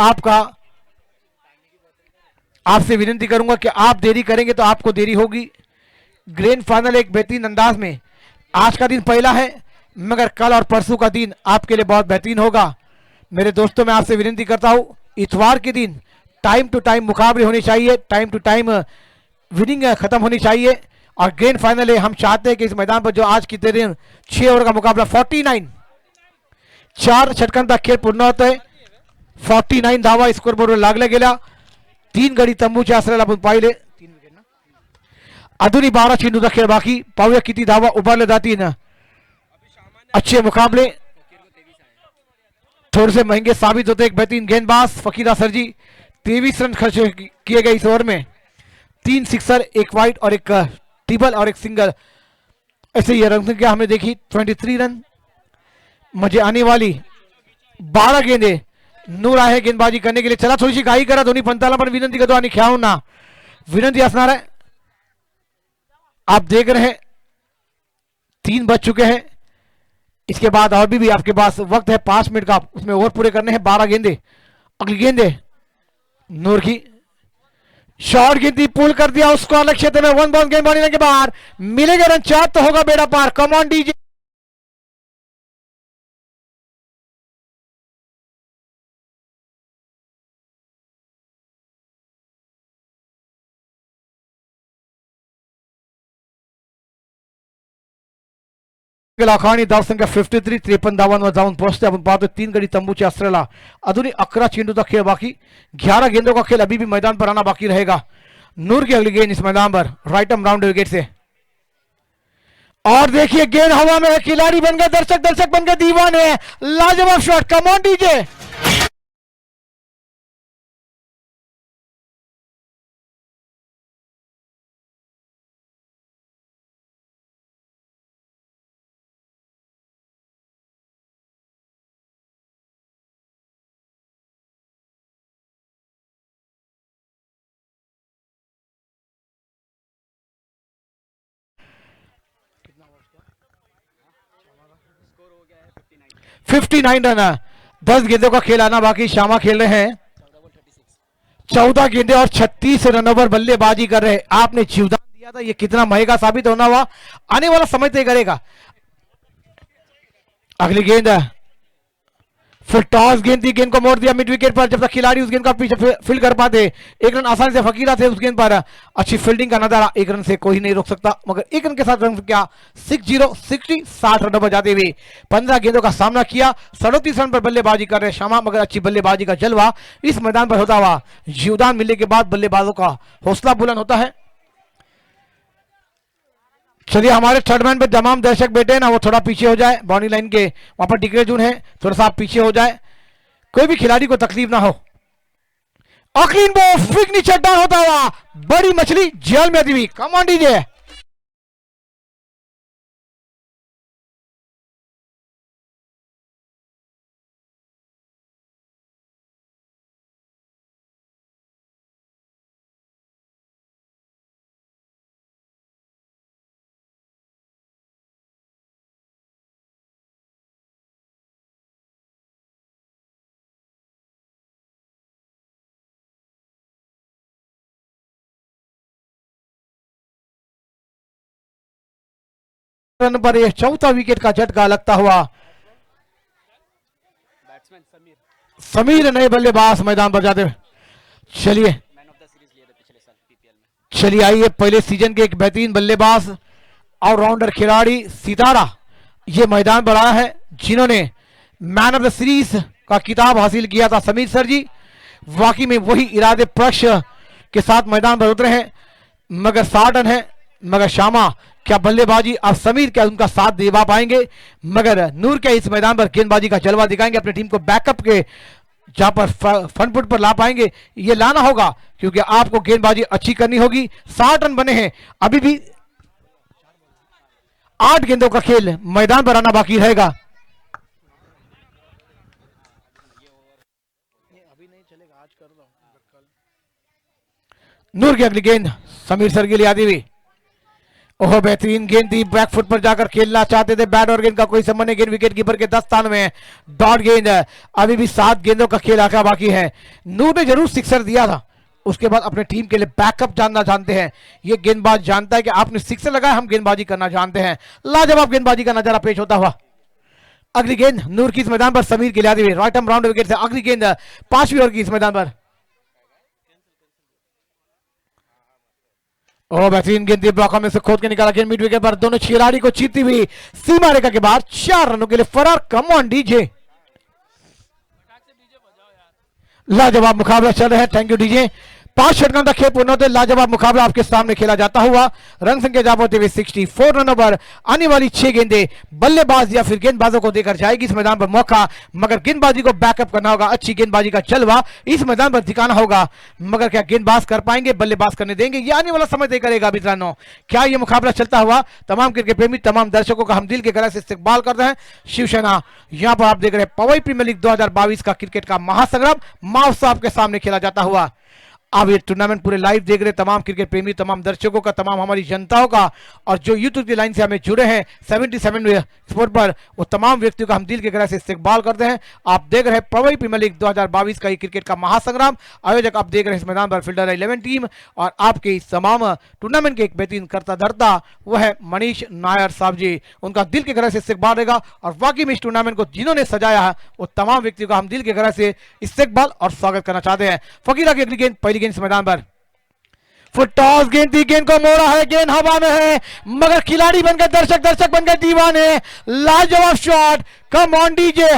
आपसे विनती करूंगा कि आप देरी करेंगे तो आपको देरी होगी। ग्रैंड फाइनल एक बेहतरीन अंदाज में, आज का दिन पहला है, मगर कल और परसों का दिन आपके लिए बहुत बेहतरीन होगा। मेरे दोस्तों, मैं आपसे विनती करता हूं, इतवार के दिन टाइम टू टाइम मुकाबले होने चाहिए, टाइम टू टाइम विनिंग खत्म होनी चाहिए। और ग्रैंड फाइनल है, हम चाहते हैं कि इस मैदान पर जो आज की दिन 6 ओवर का मुकाबला 49 4 षटकांत खेळ पूर्ण होत आहे। 49 धावा स्कोर बोर्ड लागल्या गेल्या। 3 गडी तंबूच्या आसऱ्याला आपण पाहिले। अजूनही 12 चेंडूचा खेळ बाकी, पाहूया किती धावा उभारल्या जातील। अच्छे मुकाबले थोड़े से महंगे साबित होते। एक बेहतरीन गेंदबाज फकीर असर जी, 23 रन खर्च किए गए इस ओवर में, 3 सिक्सर, एक वाइड और एक ट्रिपल और एक सिंगल। ऐसे ये रन संख्या हमने देखी 23 रन। मजे आने वाली 12 गेंदे नूर आहे गेंदबाजी करने के लिए। चला थोडीशी घाई करा, दोन्ही पंताला पण विनंती करतो आणि खेळाडूंना विनंती असणार है। आप देख रहे हैं 3 बज चुके हैं, इसके बाद और भी आपके पास वक्त है 5 मिनट का, उसमें ओवर पूरे करने हैं। 12 गेंदे, अगली गेंदे नूर की शॉर्ट गेंद पुल कर दिया उसको अलग क्षेत्र में। 1 बॉल गेंद बनने के बाद मिलेगा रन 4 तो होगा बेड़ा पार। Come on DJ. लाखानी धाव संख्या 53, 53 धावांवर जाऊन पोहोचते। आपण पाहतो 3 गडी तंबूच्या आसऱ्याला अजूनही 11 चेंडूचा खेळ बाकी, 11 गेंदों का खेल अभी भी मैदान पर आना बाकी रहेगा। नूर की अगली गेंद इस मैदान पर राइट आर्म राउंड विकेट से, और देखिए गेंद हवा में है, खिलाड़ी बन गए दर्शक, दर्शक बन गए दीवाने। लाजवाब shot, come on DJ. Score हो गया है 59। 59 रन, 10 गेंदों का खेल आना बाकी। शामा खेल रहे हैं 14 गेंदे और 36 रनों पर बल्लेबाजी कर रहे। आपने जीवदान दिया था, ये कितना महंगा साबित होना हुआ, आने वाला समय तय करेगा। अगली गेंद फिर टॉस गेंद थी, गेंद को मोड़ दिया मिड विकेट पर। जब तक खिलाड़ी उस गेंद का पीछे फील्ड कर पाते, एक रन आसानी से फकीरा थे उस गेंद पर। अच्छी फील्डिंग का नजारा, एक रन से कोई नहीं रोक सकता, मगर एक रन के साथ रन किया 60 रनों पर जाते हुए 15 गेंदों का सामना किया। 37 रन पर बल्लेबाजी कर रहे शर्मा, मगर अच्छी बल्लेबाजी का जलवा इस मैदान पर होता हुआ जीवदान मिलने के बाद बल्लेबाजों का हौसला बुलंद होता है। चलिए हमारे थर्ड मैन पे तमाम दर्शक बैठे हैं ना, वो थोड़ा पीछे हो जाए, बाउंड्री लाइन के वहां पर डिक्लेयर जोन है, थोड़ा सा आप पीछे हो जाए, कोई भी खिलाड़ी को तकलीफ ना हो। अक्लीन बो फिक नीचे डाउन होता हुआ बड़ी मछली जेल में दी। Come on DJ. रन पर यह चौथा विकेट का झटका लगता हुआ बैट्समैन समीर समीर नए बल्लेबाज मैदान पर जाते हुए। चलिए मैन ऑफ द सीरीज लिए थे पिछले साल पीपीएल में। चलिए आइए, पहले सीजन के एक बेहतरीन बल्लेबाज ऑलराउंडर खिलाड़ी सितारा ये मैदान पर आया है, जिन्होंने मैन ऑफ द सीरीज का खिताब हासिल किया था। समीर सर जी वाकई में वही इरादे प्रक्ष के साथ मैदान पर उतरे हैं, मगर 60 रन है, मगर शामा क्या बल्लेबाजी, अब समीर क्या उनका साथ दे पाएंगे, मगर नूर क्या इस मैदान पर गेंदबाजी का जलवा दिखाएंगे, अपनी टीम को बैकअप के जहां पर फ्रंट फुट पर ला पाएंगे, ये लाना होगा क्योंकि आपको गेंदबाजी अच्छी करनी होगी। 60 रन बने हैं, अभी भी 8 गेंदों का खेल मैदान पर आना बाकी रहेगा। अभी नहीं चलेगा, आज कर दो। नूर की अगली गेंद समीर सर के लिए आती हुई। ओह बेहतरीन गेंद थी, बैक फुट पर जाकर खेलना चाहते थे, बैट और गेंद का कोई संबंध नहीं, गेंद विकेट कीपर के 10 स्थान में डॉट गेंद। अभी भी 7 गेंदों का खेल आका बाकी है। नूर ने जरूर सिक्सर दिया था, उसके बाद अपने टीम के लिए बैकअप जानना जानते हैं, ये गेंदबाज जानता है कि आपने सिक्सर लगाया, हम गेंदबाजी करना जानते हैं। लाजवाब गेंदबाजी का नजारा पेश होता हुआ। अगली गेंद नूर की इस मैदान पर समीर के लिए आती हुई, राइट आर्म राउंड विकेट से अगली गेंद 5वीं ओवर की इस मैदान पर। ओ बेहतरीन गेंद ब्लॉक में से खोद के निकाला, गेंद मिड विकेट पर, दोनों खिलाड़ी को चीती हुई सीमा रेखा के बाद 4 रनों के लिए फरार। कम ऑन डीजे। लाजवाब मुकाबला चल रहा है, थैंक यू डीजे। 5 षटकों का खेल पूर्ण होते, लाजवाब मुकाबला आपके सामने खेला जाता हुआ। रन संख्या जाप होते हुए 64 रनों पर आने वाली 6 गेंदें बल्लेबाज या फिर गेंदबाजों को देकर जाएगी इस मैदान पर मौका, मगर गेंदबाजी को बैकअप करना होगा, अच्छी गेंदबाजी का जलवा इस मैदान पर दिखाना होगा, मगर क्या गेंदबाज कर पाएंगे, बल्लेबाज करने देंगे, ये आने वाला समय तय करेगा। मित्रों क्या ये मुकाबला चलता हुआ, तमाम क्रिकेट प्रेमी तमाम दर्शकों का हम दिल के गला से इस्तकबाल करते हैं। शिवसेना यहाँ पर आप देख रहे हैं पवई प्रीमियर लीग 2022 का क्रिकेट का महासंग्राम माओ साहब के सामने खेला जाता हुआ। आप ये टूर्नामेंट पूरे लाइव देख रहे तमाम क्रिकेट प्रेमी, तमाम दर्शकों का, तमाम हमारी जनताओं का, और जो यूट्यूब की लाइन से हमें जुड़े हैं 77 स्पोर्ट पर, वो तमाम व्यक्तियों का हम दिल के गला से इस्तकबाल करते हैं। आप देख रहे हैं पवई प्रीमियर लीग 2022 का ये क्रिकेट का महासंग्राम। आयोजक आप देख रहे हैं इस मैदान पर फील्डर 11 टीम, और आपके इस तमाम टूर्नामेंट के एक बेहतरीन करता धरता वो है मनीष नायर साहब जी, उनका दिल के गला से इस्तकबाल रहेगा। और वाकई में इस टूर्नामेंट को जिन्होंने सजाया है वो तमाम व्यक्तियों का हम दिल के गला से इस्तकबाल और स्वागत करना चाहते हैं। फकीरा की अगली गेंद, पहली गेंद इस मैदान पर, फुट टॉस गेंद थी, गेंद को मोड़ा है, गेंद हवा में है, मगर खिलाड़ी बन गए दर्शक, दर्शक बन गए दीवाने। लाजवाब शॉट, कम ऑन डीजे।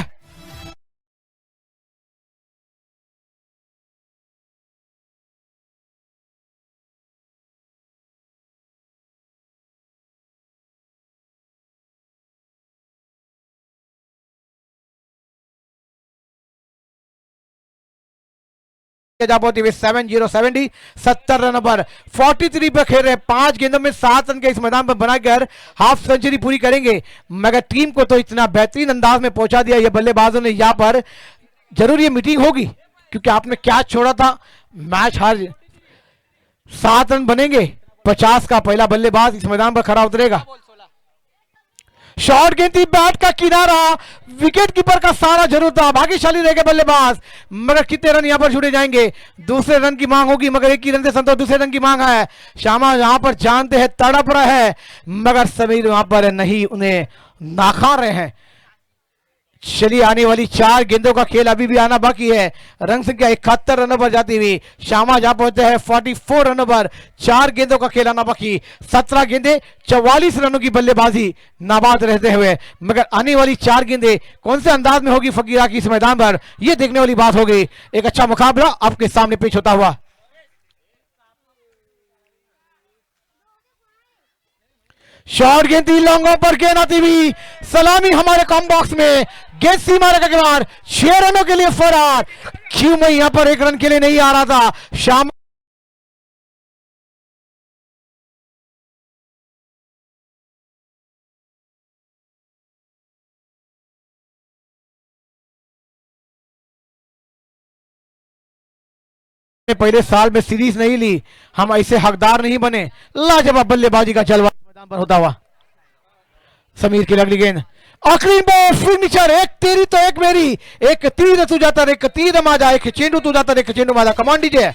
जापोती में 70 70 रन पर 43 पर खेल रहे, 5 गेंदों में 7 रन के इस मैदान पर बनाकर हाफ सेंचुरी पूरी करेंगे, मगर टीम को तो इतना बेहतरीन अंदाज में पहुंचा दिया ये बल्लेबाजों ने। यहां पर जरूर ये मीटिंग होगी क्योंकि आपने क्या छोड़ा था, मैच हार, 7 रन बनेंगे, 50 का पहला बल्लेबाज इस मैदान पर खड़ा उतरेगा। शॉर्ट गेंद थी, बैट का किनारा, विकेट कीपर का सारा जरूर था, भाग्यशाली रह गए बल्लेबाज, मगर कितने रन यहां पर जुड़े जाएंगे। दूसरे रन की मांग होगी, मगर एक ही रन से संतोष, दूसरे रन की मांग है। शामा यहां पर जानते हैं तड़प रहे हैं, मगर समीर वहां पर नहीं, उन्हें नाकार रहे हैं। चलिए आने वाली 4 गेंदों का खेल अभी भी आना बाकी है। रन संख्या 71 रनों पर जाती हुई श्यामा जा पहुंचते हैं 44 रनों पर। 4 गेंदों का खेल आना बाकी, 17 गेंदे 44 रनों की बल्लेबाजी नाबाद रहते हुए। मगर आने वाली 4 गेंदे कौन से अंदाज में होगी फकीरा की इस मैदान पर, यह देखने वाली बात होगी। एक अच्छा मुकाबला आपके सामने पेश होता हुआ। शॉर्ट गेंद थी, लॉन्गों पर गेंद आती हुई सलामी हमारे कॉम बॉक्स में, गेंद सीमा रेखा के बाहर, 6 रनों के लिए फरार। क्यों मैं यहां पर 1 रन के लिए नहीं आ रहा था। शाम पहले साल में सीरीज नहीं ली, हम ऐसे हकदार नहीं बने। लाजवाब बल्लेबाजी का जलवा मैदान पर होता हुआ। समीर की लगली गेंद, आखिरी बॉल फिनिशर, एक तेरी तो एक मेरी, एक तीर तू जाता एक तीर माजा, एक चेंडू तू जाता एक चेंडू माजा। Command DJ.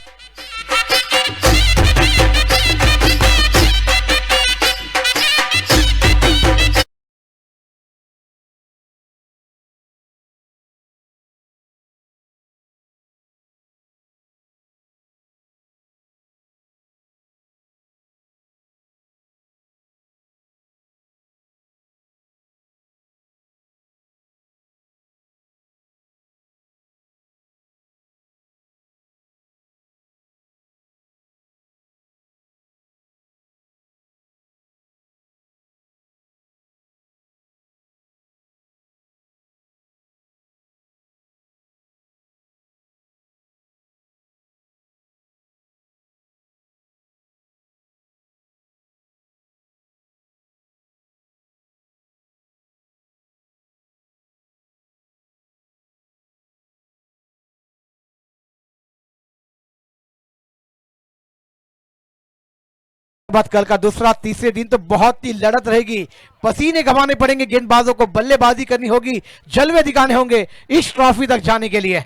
बाद कल का दूसरा तीसरे दिन तो बहुत ही लड़त रहेगी, पसीने गंवाने पड़ेंगे गेंदबाजों को, बल्लेबाजी करनी होगी, जलवे दिखाने होंगे इस ट्रॉफी तक जाने के लिए।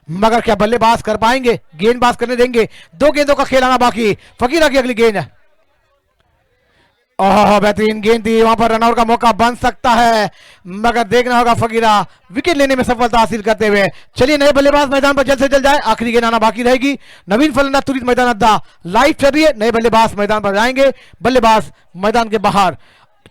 मगर क्या बल्लेबाज कर पाएंगे, गेंदबाज करने देंगे। 2 गेंदों का खेल आना बाकी। फकीरा की अगली गेंद, ओह बेहतरीन गेंद थी, वहां पर रनआउट का मौका बन सकता है, मगर देखना होगा फकीरा विकेट लेने में सफलता हासिल करते हुए। चलिए नए बल्लेबाज मैदान पर जल्द से जल्द जाए, आखिरी गेंद आना बाकी रहेगी। नवीन फलंदाज तुरंत मैदान अड्डा लाइव चल रही है, नए बल्लेबाज मैदान पर जाएंगे, बल्लेबाज मैदान के बाहर।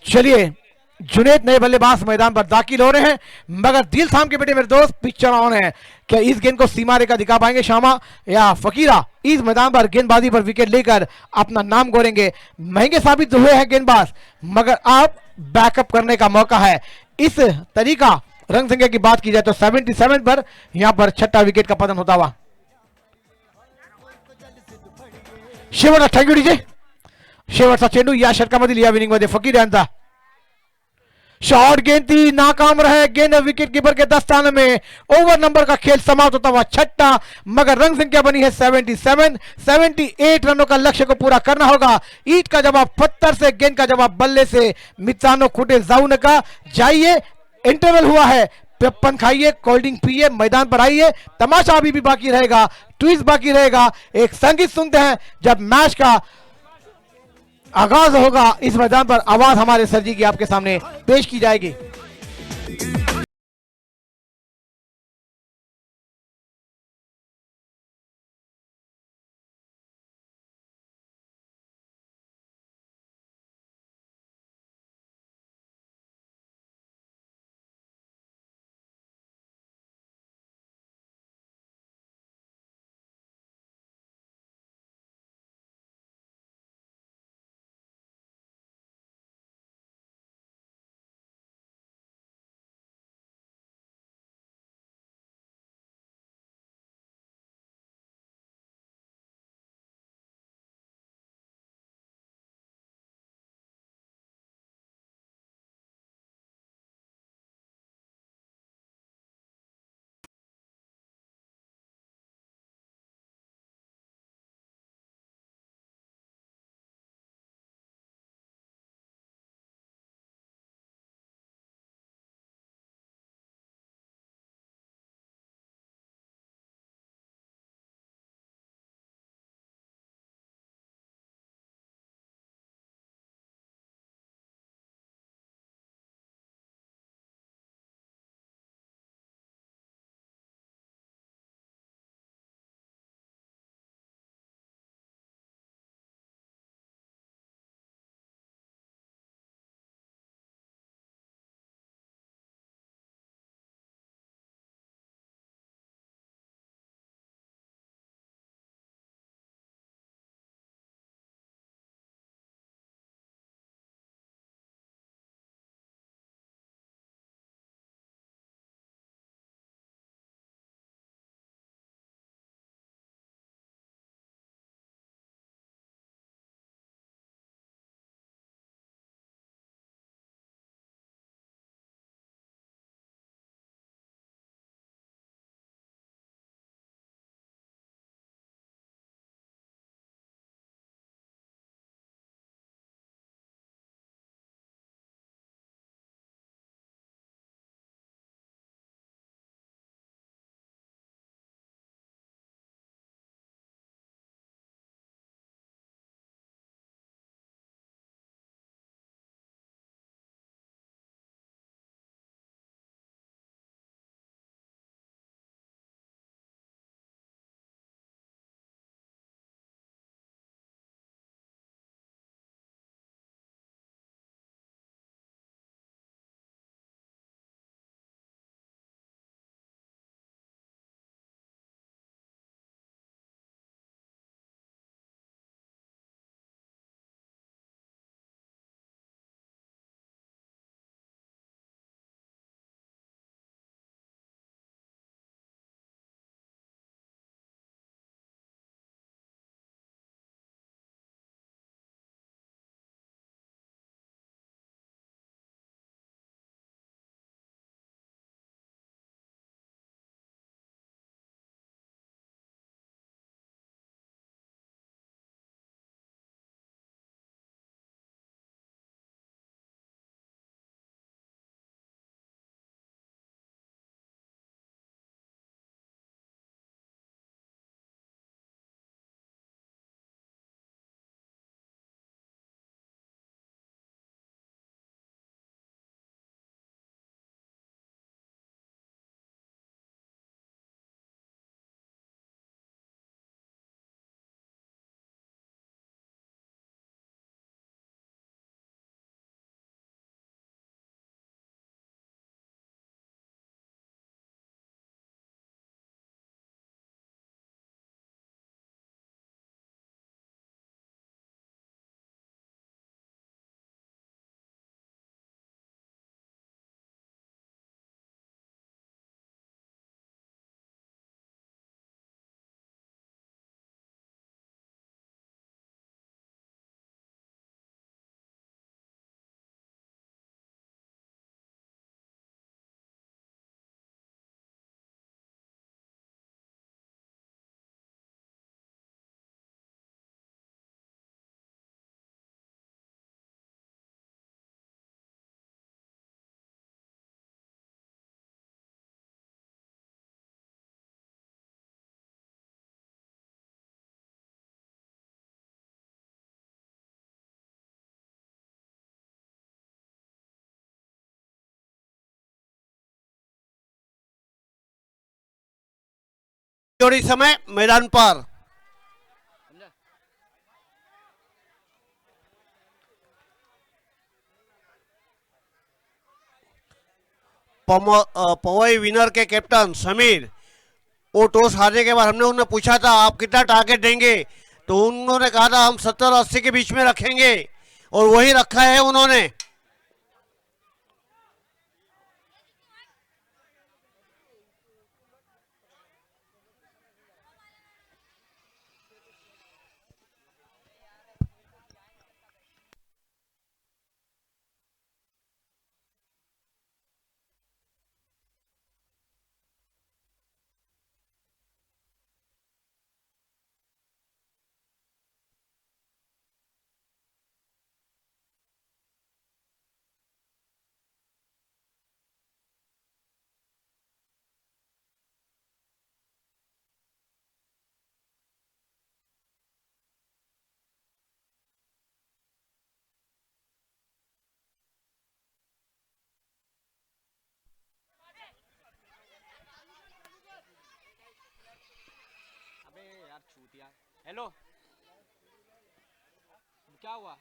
चलिए जुनेद नए बल्लेबाज मैदान पर दाखिल हो रहे हैं, मगर दिल थाम के बेटे मेरे दोस्त पिक्चर ऑन है। क्या इस गेंद को सीमा रेखा दिखा पाएंगे श्यामा या फकीरा इस मैदान पर गेंदबाजी पर विकेट लेकर अपना नाम गोरेंगे। महंगे साबित हुए हैं गेंदबाज, मगर आप बैकअप करने का मौका है। इस तरीका रन संख्या की बात की जाए तो 77 पर यहां पर 6ठा विकेट का पतन होता हुआ। शेवटचा थँक्यू डीजे, शेवटचा चेंडू या षटकामधील या विनिंग मध्ये फकीर यांचा। शॉर्ट गेंद थी, नाकाम रहे गेंद विकेट कीपर के दस्ताने में। ओवर नंबर का खेल समाप्त होता हुआ 6ठा, मगर रन संख्या बनी है 77। 78 रनों का लक्ष्य को पूरा करना होगा। ईट का जवाब पत्थर से, गेंद का जवाब बल्ले से। मित्रांनो कुठे जाऊ नका, जाइए, इंटरवल हुआ है, पेप्पन खाइए, कोल्ड ड्रिंक पिए, मैदान पर आइए, तमाशा अभी भी बाकी रहेगा, ट्विस्ट बाकी रहेगा। एक संगीत सुनते हैं, जब मैच का आगाज होगा इस मैदान पर आवाज हमारे सर जी की आपके सामने पेश की जाएगी। जोड़ी समय मैदान पर। समझा? पवई विनर के कैप्टन समीर, वो टॉस हारने के बाद हमने उन्हें पूछा था आप कितना टारगेट देंगे, तो उन्होंने कहा था हम 70-80 के बीच में रखेंगे, और वही रखा है उन्होंने। अबे यार छूतिया। हेलो, क्या हुआ?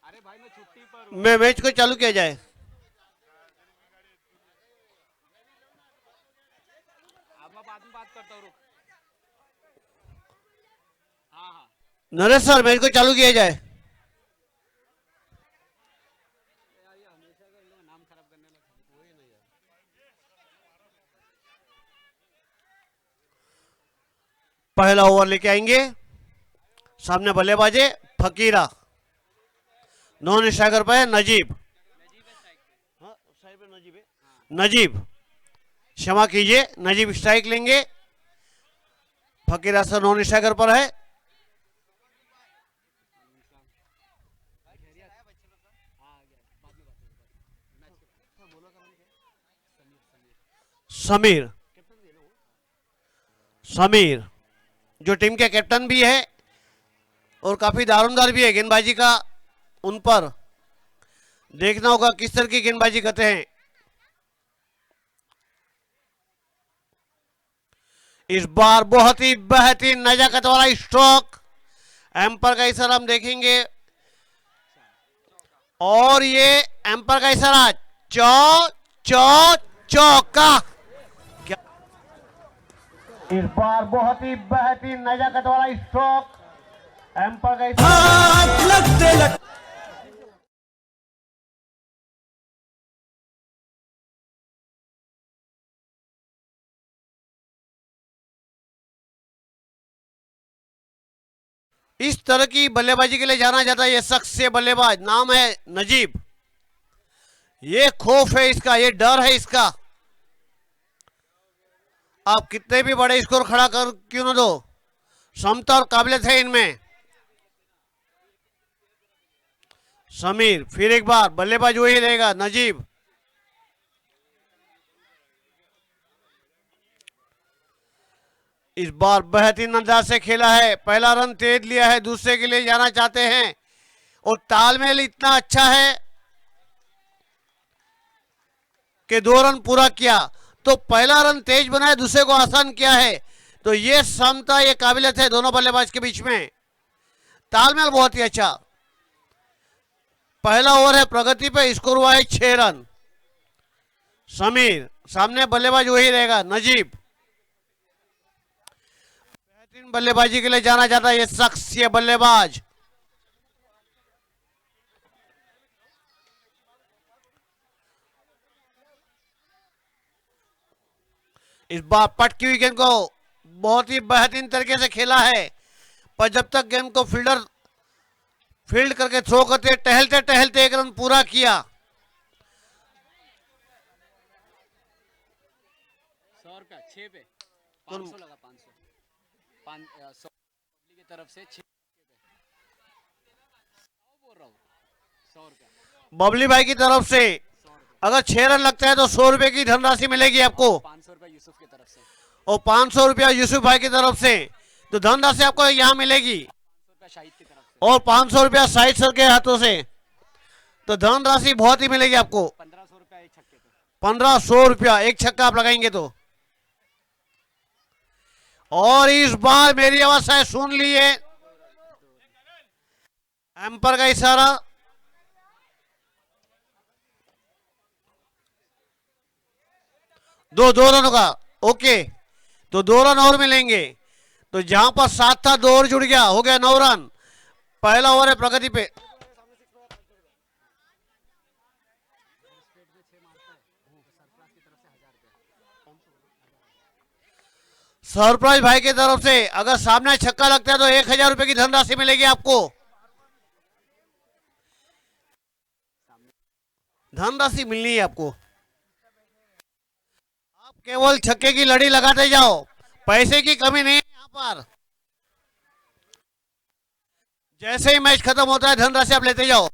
अरे भाई मैं छुट्टी पर हूँ। मैं मैच को चालू किया जाए। अब मैं बाद में बात करता हूँ, रुक। हाँ हाँ। नरेश सर मैच को चालू किया जाए। यार ये हमेशा का इन लोग नाम खराब करने लगा। वही नहीं यार। पहला ओवर लेके आएंगे, सामने बल्लेबाजे फकीरा, नॉन स्ट्राइकर पे नजीब। हाँ, साइड पे नजीब है। नजीब, क्षमा कीजिए, नजीब स्ट्राइक लेंगे। फकीरा सर नॉन स्ट्राइकर पर है। समीर, समीर जो टीम के कैप्टन भी है और काफी दारोमदार भी है गेंदबाजी का, उन पर देखना होगा किस तरह की गेंदबाजी करते हैं। इस बार बहुत ही बेहतरीन नजाकत वाला स्ट्रोक, एम्पर का इशारा हम देखेंगे, और ये एम्पर का इशारा चौका। इस बार बहुत ही बेहतरीन नजाकत वाला स्ट्रोक, एम्पर का इशारा। इस तरह की बल्लेबाजी के लिए जाना जाता है ये शख्स, ये बल्लेबाज नाम है नजीब। ये खौफ है इसका, ये डर है इसका। आप कितने भी बड़े स्कोर खड़ा कर क्यों ना दो, क्षमता और काबिलियत है इनमें। समीर फिर एक बार, बल्लेबाज वही रहेगा नजीब। इस बार बेहतरीन अंदाज से खेला है, पहला रन तेज लिया है, दूसरे के लिए जाना चाहते हैं, और तालमेल इतना अच्छा है कि 2 रन पूरा किया, तो पहला रन तेज बनाया, दूसरे को आसान किया है, तो ये क्षमता, ये काबिलियत है दोनों बल्लेबाज के बीच में, तालमेल बहुत ही अच्छा। पहला ओवर है प्रगति पे, स्कोर हुआ है 6 रन। समीर, सामने बल्लेबाज वही रहेगा नजीब। बेहतरीन बल्लेबाजी के लिए जाना जाता है ये शख्स, ये बल्लेबाज। इस बार पटकी हुई गेंद को बहुत ही बेहतरीन तरीके से खेला है, पर जब तक गेंद को फील्डर फील्ड करके थ्रो करते, टहलते टहलते 1 रन पूरा किया। 100 रुपया 6 पे 500 लगा, 500 100 की तरफ से 6 बोल रहा हूँ, 100 रुपया। बबली भाई की तरफ से अगर 6 रन लगता है तो 100 रुपए की धनराशि मिलेगी आपको, 500 रुपया यूसुफ की तरफ से, और 500 रुपया यूसुफ भाई की तरफ से, तो धनराशि आपको यहाँ मिलेगी, 500 रुपया शाहिद की तरफ से, और 500 रुपया साइड सर के हाथों से, तो धनराशि बहुत ही मिलेगी आपको। 1500 रुपया एक छक्के पे। 1500 रुपया एक छक्का आप लगाएंगे तो। और इस बार मेरी आवाज है सुन लिए, एम्पर का इशारा। दो रनों का, ओके, तो 2 रन और मिलेंगे। तो जहां पर 7 था 2 और जुड़ गया, हो गया 9 रन। पहला ओवर है प्रगति पे। सरप्राइज भाई की तरफ से अगर सामने छक्का लगता है तो 1000 रुपए की धनराशि मिलेगी आपको। धनराशि मिलनी है आपको। आप केवल छक्के की लड़ी लगाते जाओ, पैसे की कमी नहीं है यहाँ पर। जैसे ही मैच खत्म होता है धनराशि आप लेते जाओ।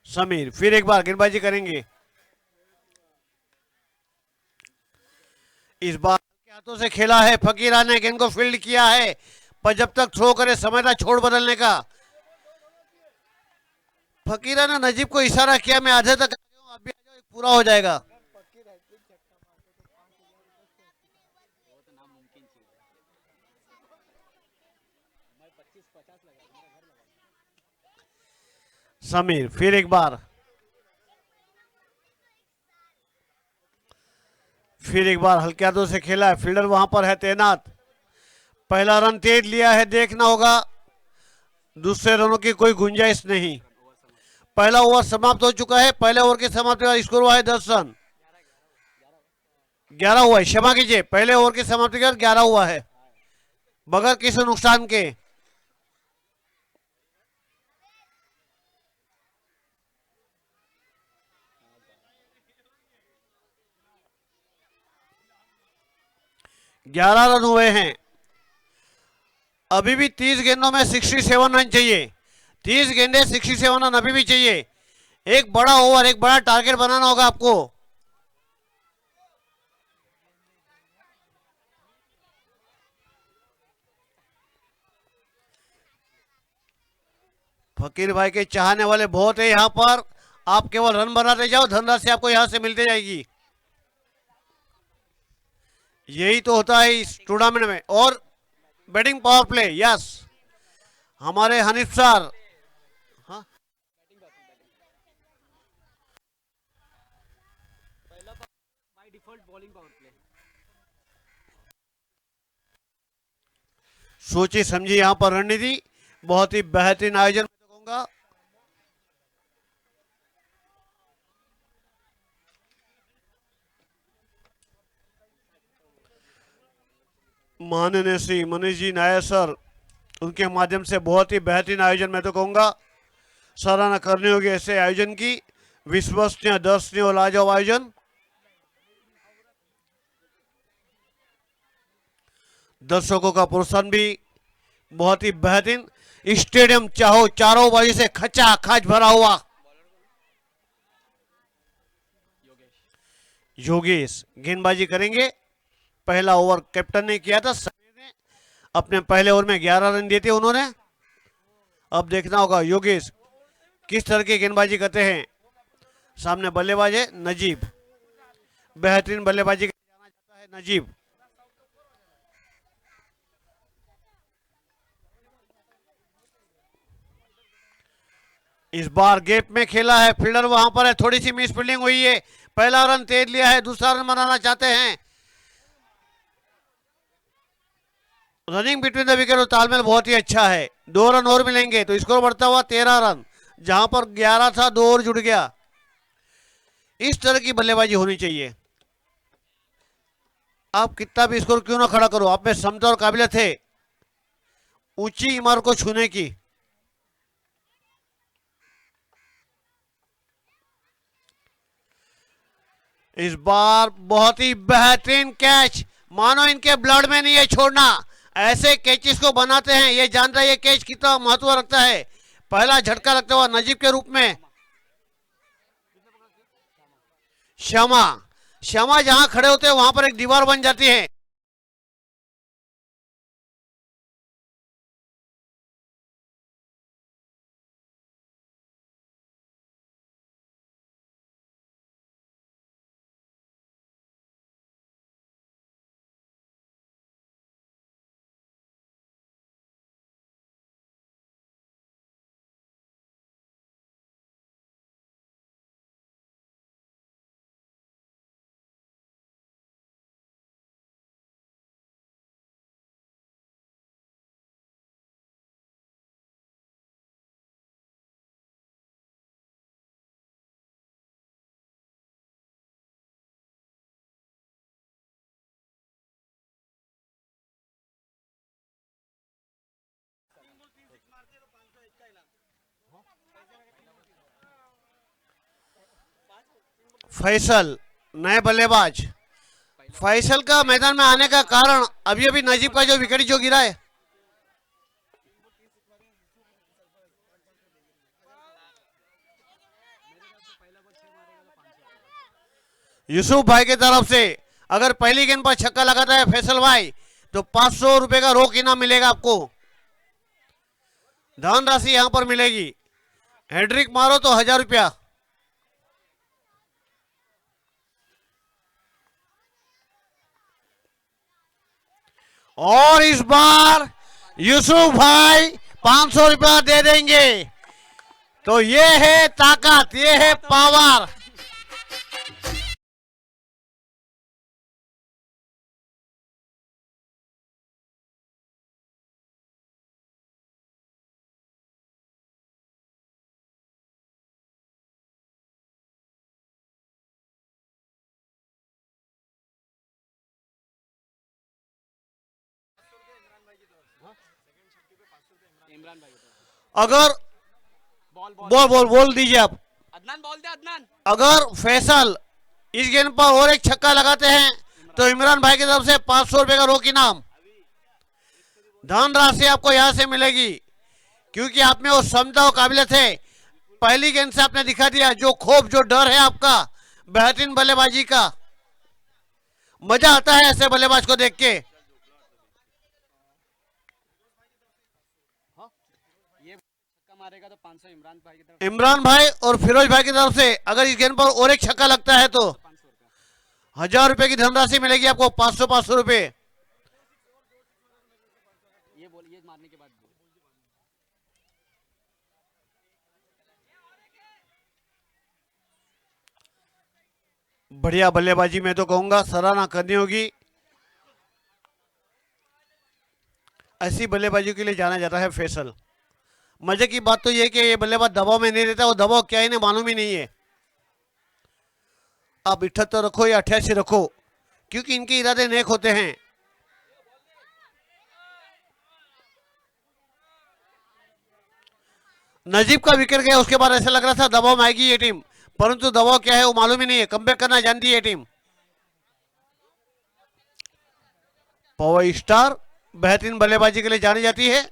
समीर फिर एक बार गेंदबाजी करेंगे। इस बार के हाथों से खेला है, फकीरा ने गेंद को फील्ड किया है, पर जब तक थ्रो करे समय था छोड़ बदलने का। फकीरा ने नजीब को इशारा किया, मैं आधे तक अब भी आ जाओ, पूरा हो जाएगा। समीर फिर एक बार, हल्के हाथों से खेला है, फील्डर वहां पर है तैनात। पहला रन तेज लिया है, देखना होगा, दूसरे रनों की कोई गुंजाइश नहीं। पहला ओवर समाप्त हो चुका है। पहले ओवर की समाप्ति का स्कोर हुआ है 10 रन। 11 हुआ है, क्षमा कीजिए, पहले ओवर की समाप्ति के बाद 11 हुआ है, बगैर किसी नुकसान के। ग्यारह रन हुए हैं। अभी भी 30 गेंदों में 67 रन चाहिए। 30 गेंदे 67 रन अभी भी चाहिए। एक बड़ा ओवर, एक बड़ा टारगेट बनाना होगा आपको। फकीर भाई के चाहने वाले बहुत है यहां पर। आप केवल रन बनाते जाओ, धनराशि आपको यहां से मिलती जाएगी। यही तो होता है इस टूर्नामेंट में। और बैटिंग पावर प्ले, यस, हमारे हनीफ सर। हाँ, by default bowling power play. सोची समझी यहां पर रणनीति, बहुत ही बेहतरीन आयोजन मैं तो कहूंगा। माननीय श्री मनीष जी नायर सर, उनके माध्यम से बहुत ही बेहतरीन आयोजन मैं तो कहूंगा। सराहना करनी होगी ऐसे आयोजन की। विश्वसनीय, दर्शनीय और लाजवाब आयोजन। दर्शकों का प्रोत्साहन भी बहुत ही बेहतरीन। स्टेडियम चाहो चारों बाजू से खचा खच भरा हुआ। योगेश गेंदबाजी करेंगे। पहला ओवर कैप्टन ने किया था, समीर ने अपने पहले ओवर में 11 रन दिए थे उन्होंने। अब देखना होगा योगेश किस तरह की गेंदबाजी करते हैं। सामने बल्लेबाज है नजीब, बेहतरीन बल्लेबाजी जाना जाता है नजीब। इस बार गैप में खेला है, फील्डर वहां पर है, थोड़ी सी मिस फील्डिंग हुई है। पहला रन तेज लिया है, दूसरा रन बनाना चाहते हैं। रनिंग बिटवीन द विकेट और तालमेल बहुत ही अच्छा है। 2 रन और मिलेंगे तो स्कोर बढ़ता हुआ 13 रन, जहां पर 11 था 2 और जुड़ गया। इस तरह की बल्लेबाजी होनी चाहिए। आप कितना भी स्कोर क्यों ना खड़ा करो, आप में क्षमता और काबिलियत है ऊंची इमारत को छूने की। इस बार बहुत ही बेहतरीन कैच, मानो इनके ब्लड में नहीं है छोड़ना। ऐसे कैचेस को बनाते हैं, ये जानता है ये कैच कितना महत्व रखता है। पहला झटका लगता हुआ नजीब के रूप में। क्षमा, क्षमा जहां खड़े होते हैं वहां पर एक दीवार बन जाती है। फैसल नए बल्लेबाज। फैसल का मैदान में आने का कारण अभी अभी नजीब का जो विकेट जो गिरा है, यूसुफ भाई की तरफ से अगर पहली गेंद पर छक्का लगाता है फैसल भाई तो 500 रुपए का रोक इनाम मिलेगा आपको। धन राशि यहां पर मिलेगी। हैड्रिक मारो तो 1000 रुपया। और इस बार यूसुफ भाई 500 रुपया दे देंगे। तो ये है ताकत, ये है पावर। इमरान भाई की तरफ अगर बॉल बॉल बोल दीजिए आप। अदनान बोल दे अदनान। अगर फैसल इस गेंद पर और एक छक्का लगाते हैं तो इमरान भाई की तरफ से 500 रुपए का रोक इनाम। धन राशि आपको यहां से मिलेगी क्योंकि आप में वो क्षमता और काबिलियत है। पहली गेंद से आपने दिखा दिया जो खौफ जो डर है आपका बेहतरीन बल्लेबाजी का। मजा आता है ऐसे बल्लेबाज को देख के। ये छक्का मारेगा तो 500 इमरान भाई की तरफ, इमरान भाई और फिरोज भाई की तरफ से अगर इस गेंद पर और एक छक्का लगता है तो 500 रुपया। 1000 रुपए की धनराशि मिलेगी आपको। 500 रुपए। ये बोल, ये मारने के बाद बोल। बढ़िया बल्लेबाजी मैं तो कहूंगा सराहना करनी होगी। ऐसी बल्लेबाजी के लिए जाना जाता है फैसल। मजे की बात तो यह कि ये बल्लेबाज दबाव में नहीं रहता। वो दबाव क्या है इन्हें मालूम ही नहीं है। आप 78 रखो या 88 रखो क्योंकि इनके इरादे नेक होते हैं। नजीब का विकेट गया उसके बाद ऐसा लग रहा था दबाव में आएगी ये टीम, परंतु दबाव क्या है वो मालूम ही नहीं है। कमबैक करना जानती है ये टीम। पावर स्टार बेहतरीन बल्लेबाजी के लिए जानी जाती है।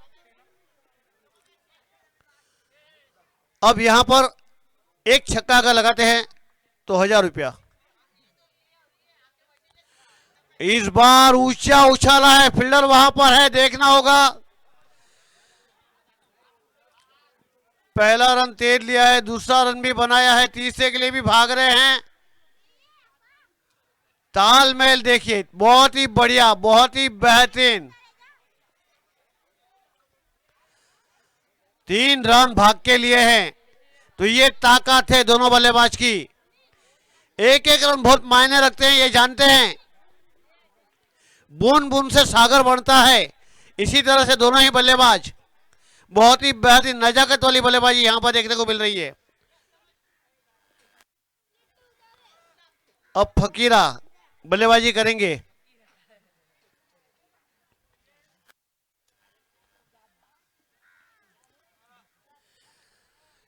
अब यहां पर एक छक्का अगर लगाते हैं तो 1000 रुपया। इस बार ऊंचा उछाला है, फील्डर वहां पर है, देखना होगा। पहला रन तेज लिया है, दूसरा रन भी बनाया है, तीसरे के लिए भी भाग रहे हैं। तालमेल देखिए, बहुत ही बढ़िया, बहुत ही बेहतरीन। 3 रन भाग के लिए हैं तो ये ताकत है दोनों बल्लेबाज की। एक एक रन बहुत मायने रखते हैं, ये जानते हैं। बूंद बूंद से सागर बनता है, इसी तरह से दोनों ही बल्लेबाज बहुत ही बेहतरीन नजाकत वाली बल्लेबाजी यहां पर देखने को मिल रही है। अब फकीरा बल्लेबाजी करेंगे।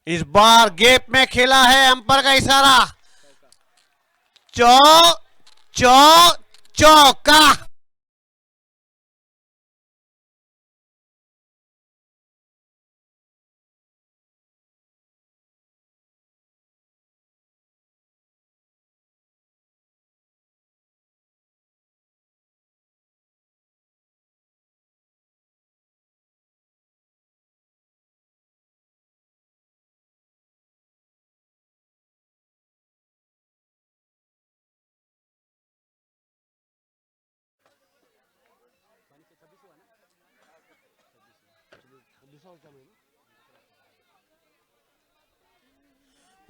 इस बार गैप में खेला है, अंपायर का इशारा। चौका।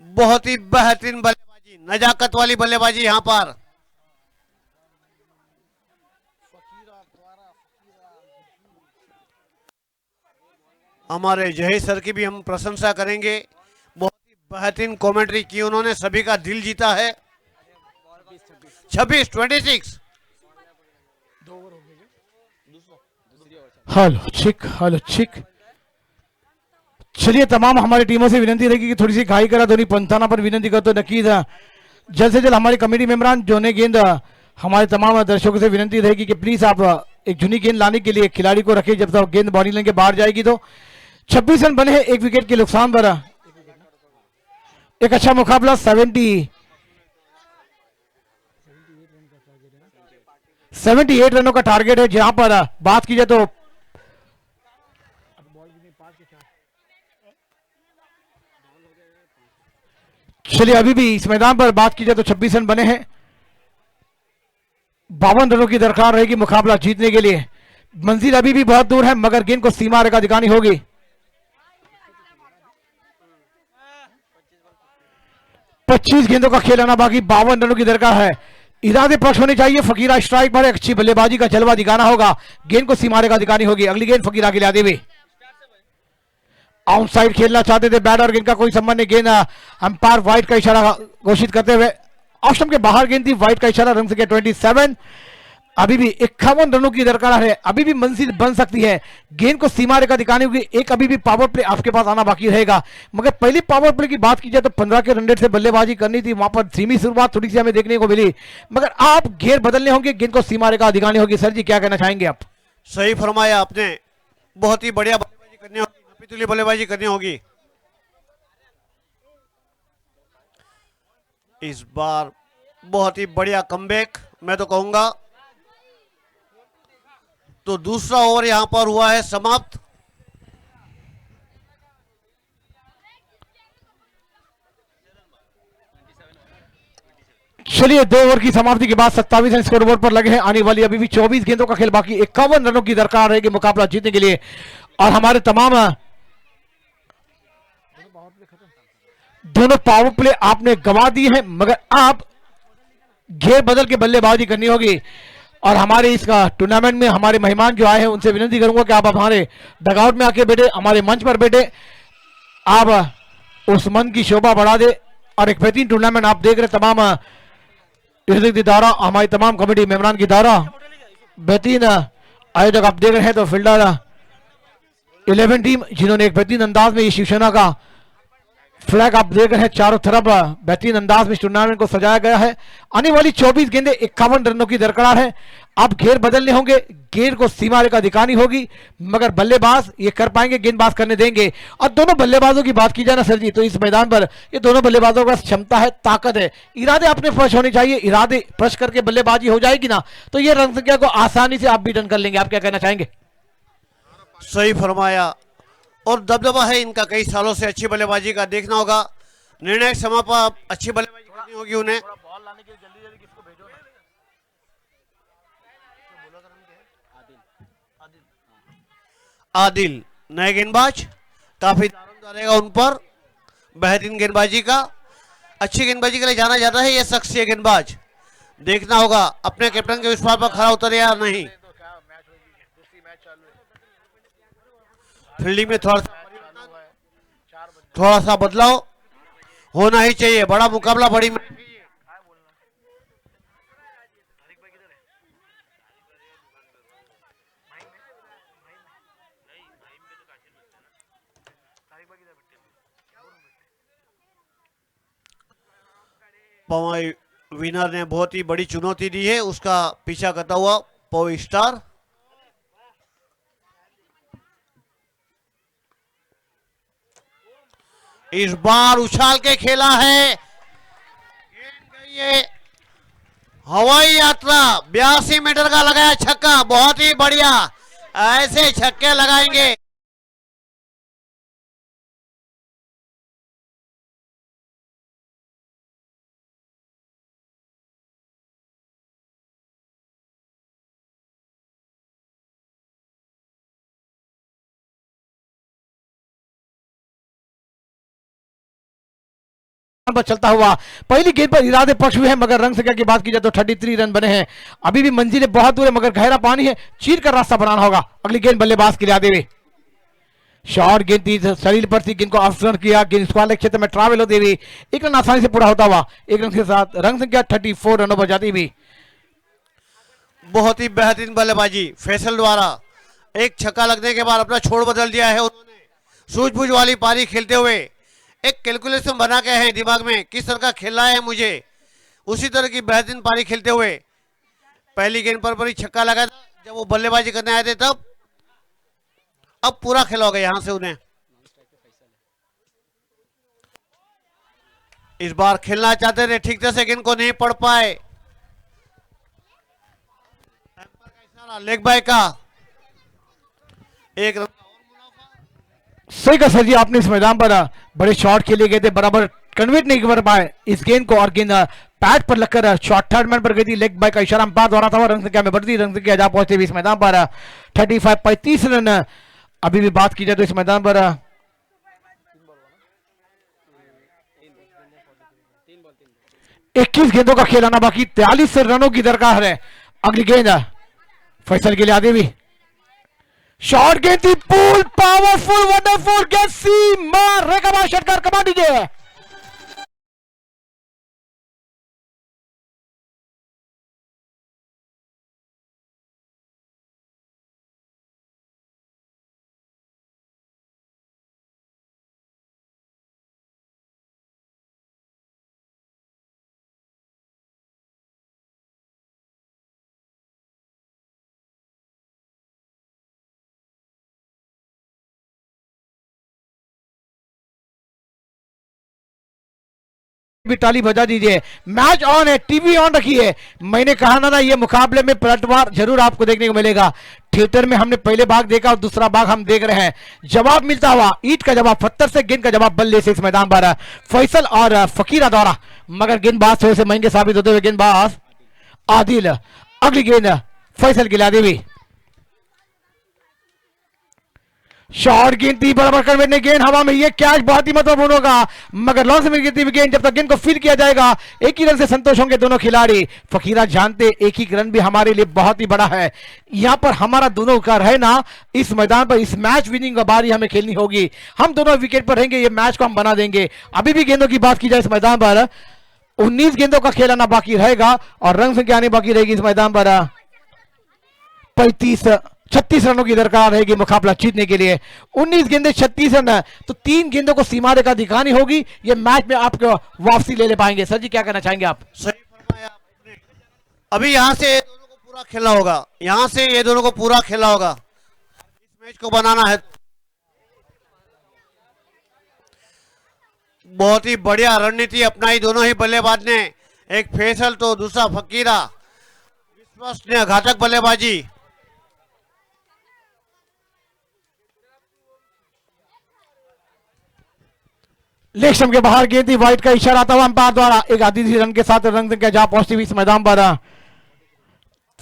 बहुत ही बेहतरीन बल्लेबाजी, नजाकत वाली बल्लेबाजी यहां पर। हमारे जहेश सर की भी हम प्रशंसा करेंगे। बहुत ही बेहतरीन कमेंट्री की उन्होंने, सभी का दिल जीता है। 26 हेलो चिक। चलिए तमाम हमारी टीमों से विनंती रहेगी कि थोड़ी सी घाई करा, धोनी पंथाना पर विनंती करतो नक्कीच जल्द से जल्द हमारी कमेटी मेंबरान जो ने गेंद हमारे तमाम दर्शकों से विनंती रहेगी कि प्लीज आप एक जूनी गेंद लाने के लिए खिलाड़ी को रखें जब तक गेंद बॉडी लाइन के बाहर जाएगी। तो 26 रन बने हैं, 1 विकेट के नुकसान पर एक अच्छा मुकाबला। 78 रनों का टारगेट है, जहां पर बात की जाए तो चलिए अभी भी इस मैदान पर बात की जाए तो 26 रन बने हैं, 52 रनों की दरकार रहेगी मुकाबला जीतने के लिए। मंजिल अभी भी बहुत दूर है, मगर गेंद को सीमा रेखा दिखानी होगी। 25 गेंदों का खेल आना बाकी, 52 रनों की दरकार है। इरादे पक्ष होने चाहिए। फकीरा स्ट्राइक पर अच्छी बल्लेबाजी का जलवा दिखाना होगा, गेंद को सीमा रेखा दिखानी होगी। अगली गेंद फकीरा के लिए आते हुए आउटसाइड खेलना चाहते थे बैट और गेंद का कोई संबंध नहीं। गेंद अंपायर व्हाइट का इशारा घोषित करते हुए ऑप्शन के बाहर गेंद थी, व्हाइट का इशारा, रन संख्या 27। अभी भी 51 रनों की दरकार है, अभी भी मंजिल बन सकती है। गेंद को सीमा रेखा दिखानी होगी। एक अभी भी पावर प्ले आपके पास आना बाकी रहेगा, मगर पहली पावर प्ले की बात की जाए तो 15 के रन रेट से बल्लेबाजी करनी थी, वहां पर धीमी शुरुआत थोड़ी सी हमें देखने को मिली, मगर आप घेर बदलने होंगे, गेंद को सीमा रेखा दिखानी होगी। सर जी क्या कहना चाहेंगे आप? सही फरमाया आपने, बहुत ही बढ़िया बल्लेबाजी करनी होगी, नापी-तुली बल्लेबाजी करनी होगी। इस बार बहुत ही बढ़िया कमबैक मैं तो कहूंगा। तो दूसरा ओवर यहां पर हुआ है समाप्त। चलिए 2 ओवर की समाप्ति के बाद 27 रन स्कोर बोर्ड पर लगे हैं। आने वाली अभी भी 24 गेंदों का खेल बाकी, 51 रनों की दरकार रहेगी मुकाबला जीतने के लिए। और हमारे तमाम दोनों पावर प्ले आपने गंवा दिए हैं, मगर आप घेर बदल के बल्लेबाजी करनी होगी। और हमारे इस टूर्नामेंट में हमारे मेहमान जो आए हैं उनसे विनती करूंगा कि आप हमारे डगआउट में आके बैठे, हमारे मंच पर बैठे, आप उस मन की शोभा बढ़ा दे। और एक बेहतरीन टूर्नामेंट आप देख रहे तमाम की द्वारा, हमारी तमाम कमेटी मेंबरान की द्वारा बेहतरीन आयोजक आप देख रहे हैं। तो फील्डर 11 टीम जिन्होंने एक बेहतरीन अंदाज में ये शिवसेना का फ्लैग आप देख रहे हैं, चारों तरफ बेहतरीन अंदाज में इस टूर्नामेंट को सजाया गया है। आने वाली 24 गेंदें 51 रनों की दरकार है। आप घेर बदलने होंगे, गेंद को सीमा रेखा दिखानी होगी, मगर बल्लेबाज ये कर पाएंगे, गेंदबाज करने देंगे। और दोनों बल्लेबाजों की बात की जाए ना सर जी, तो इस मैदान पर ये दोनों बल्लेबाजों का क्षमता है, ताकत है, इरादे अपने फर्श होने चाहिए। इरादे फर्श करके बल्लेबाजी हो जाएगी ना, तो ये रन संख्या को आसानी से आप भी टर्न कर लेंगे। आप क्या कहना चाहेंगे? सही फरमाया, और दबदबा है इनका कई सालों से, अच्छी बल्लेबाजी का देखना होगा। निर्णायक समय पर अच्छी बल्लेबाजी करनी होगी उन्हें। आदिल नए गेंदबाज, काफी दारोमदार रहेगा उन पर, बेहतरीन गेंदबाजी का, अच्छी गेंदबाजी के लिए जाना जाता है ये शख्स, ये गेंदबाज। देखना होगा अपने कैप्टन के विश्वास पर खरा उतरे या नहीं। फील्डिंग में थोड़ा सा बदलाव होना ही चाहिए, बड़ा मुकाबला, बड़ी पवन विनर ने बहुत ही बड़ी चुनौती दी है, उसका पीछा करता हुआ पवन स्टार। इस बार उछाल के खेला है, ये हवाई यात्रा 82 मीटर का लगाया छक्का, बहुत ही बढ़िया, ऐसे छक्के लगाएंगे। पर चलता हुआ पहली गेंद पर इरादे पक्ष हुए हैं, मगर रन संख्या की बात की जाए तो 33 रन बने हैं। अभी भी मंजिलें बहुत दूर है, मगर गहरा पानी है, चीर कर रास्ता बनाना होगा। अगली गेंद बल्लेबाज के लिए आते हुए शॉर्ट गेंद थी, शरीर पर थी, गेंद को ऑफ किया, गेंद स्क्वायर क्षेत्र में ट्रैवल होते हुए एक रन आसानी से पूरा होता हुआ, एक रन के साथ रन संख्या 34 रनों पर जाती हुई। बहुत ही बेहतरीन बल्लेबाजी फैसल द्वारा, एक छक्का लगने के बाद अपना छोड़ बदल दिया है उन्होंने, सूझबूझ वाली पारी खेलते हुए एक कैलकुलेशन बना के है दिमाग में, किस तरह का खेलना है मुझे, उसी तरह की बेहतरीन पारी खेलते हुए पहली गेंद पर ही छक्का लगा था जब वो बल्लेबाजी करने आए थे तब। अब पूरा खेला होगा यहां से उन्हें। इस बार खेलना चाहते थे, ठीक तरह से गेंद को नहीं पढ़ पाए। लेग बाय का एक रन। सही कहा सर जी आपने, इस मैदान पर बड़े शॉट खेले गए थे, बराबर कन्वर्ट नहीं कर पाए इस गेंद को, और गेंद पैड पर लगकर शॉर्ट थर्ड मैन पर गई थी। लेग बाय का इशारा अंपायर द्वारा था, रन संख्या में बढ़ती रन संख्या जा पहुंचे भी इस मैदान पर 35 रन। अभी भी बात की जाए तो इस मैदान पर 21 गेंदों का खेल आना बाकी, 43 रनों की दरकार है। अगली गेंद फैसल के लिए आगे भी शॉर्ट गेंद थी, पुल पावरफुल वंडरफुल गेंद, सीमा रेखा षटकार, कमा दीजिए। भी ताली बजा दीजिए। मैच ऑन है, टीवी ऑन रखिए। मैंने कहा ना ये मुकाबले में पलटवार जरूर आपको देखने को मिलेगा। थिएटर में हमने पहले भाग देखा और दूसरा भाग हम देख रहे हैं। जवाब मिलता हुआ, ईंट का जवाब पत्थर से, गेंद का जवाब बल्ले से इस मैदान पर फैसल और फकीरा द्वारा, मगर गेंदबाज थोड़े से महंगे साबित होते हुए गेंदबाज आदिल। अगली गेंद फैसल गिला भी शॉर्ट गेंद थी, बराबर करने गेंद हवा में, ये कैच बहुत ही महत्वपूर्ण होगा, मगर लॉन्ग से मिल गई गेंद, जब तक गेंद को फील किया जाएगा एक ही रन से संतोष होंगे दोनों खिलाड़ी। फकीरा जानते एक ही रन भी हमारे लिए बहुत ही बड़ा है। यहां पर हमारा दोनों का रहना इस मैदान पर, इस मैच विनिंग का बारी हमें खेलनी होगी। हम दोनों विकेट पर रहेंगे, ये मैच को हम बना देंगे। अभी भी गेंदों की बात की जाए इस मैदान पर 19 गेंदों का खेल आना बाकी रहेगा और रन संख्या आने बाकी रहेगी इस मैदान पर 36 रनों की दरकार रहेगी मुकाबला जीतने के लिए। 19 गेंदे 36 रन है, तो 3 गेंदों को सीमा रेखा दिखानी होगी, ये मैच में आपको वापसी ले पाएंगे। सर जी क्या कहना चाहेंगे आप? सही फरमाया आपने। अभी यहां से ये दोनों को पूरा खेलना होगा, यहां से ये दोनों को पूरा खेलना होगा, इस मैच को बनाना है। बहुत ही बढ़िया रणनीति अपनाई दोनों ही बल्लेबाज ने, एक फैसल तो दूसरा फकीरा, विश्वसनीय घातक बल्लेबाजी। लेग स्टंप के बाहर गेंद थी, व्हाइट का इशारा आता हुआ अंपायर द्वारा, एक आधी रन के साथ रन संख्या जा पहुंचती हुई इस मैदान पर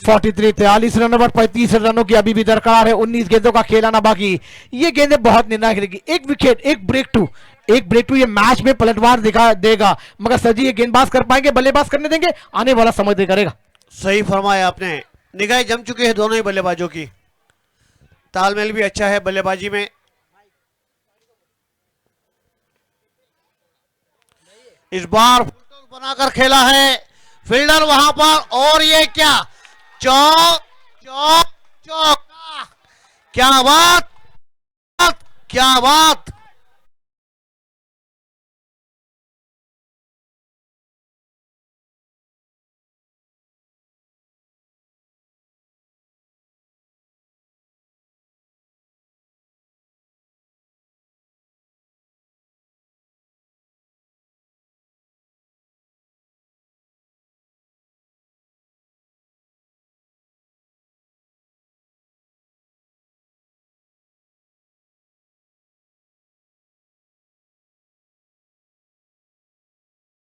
43 रन पर 35 रनों की अभी भी दरकार है। 19 गेंदों का खेल आना बाकी, ये गेंदें बहुत निर्णायक रहेगी। एक विकेट, एक ब्रेक टू ये मैच में पलटवार दिखा देगा, मगर सर जी ये गेंदबाज कर पाएंगे, बल्लेबाज करने देंगे, आने वाला समय तय करेगा। सही फरमाया आपने, निगाहें जम चुकी है दोनों ही बल्लेबाजों की, तालमेल भी अच्छा है बल्लेबाजी में। इस बार बनाकर खेला है फील्डर वहां पर, और ये क्या चौक चौक चौका, क्या बात क्या बात।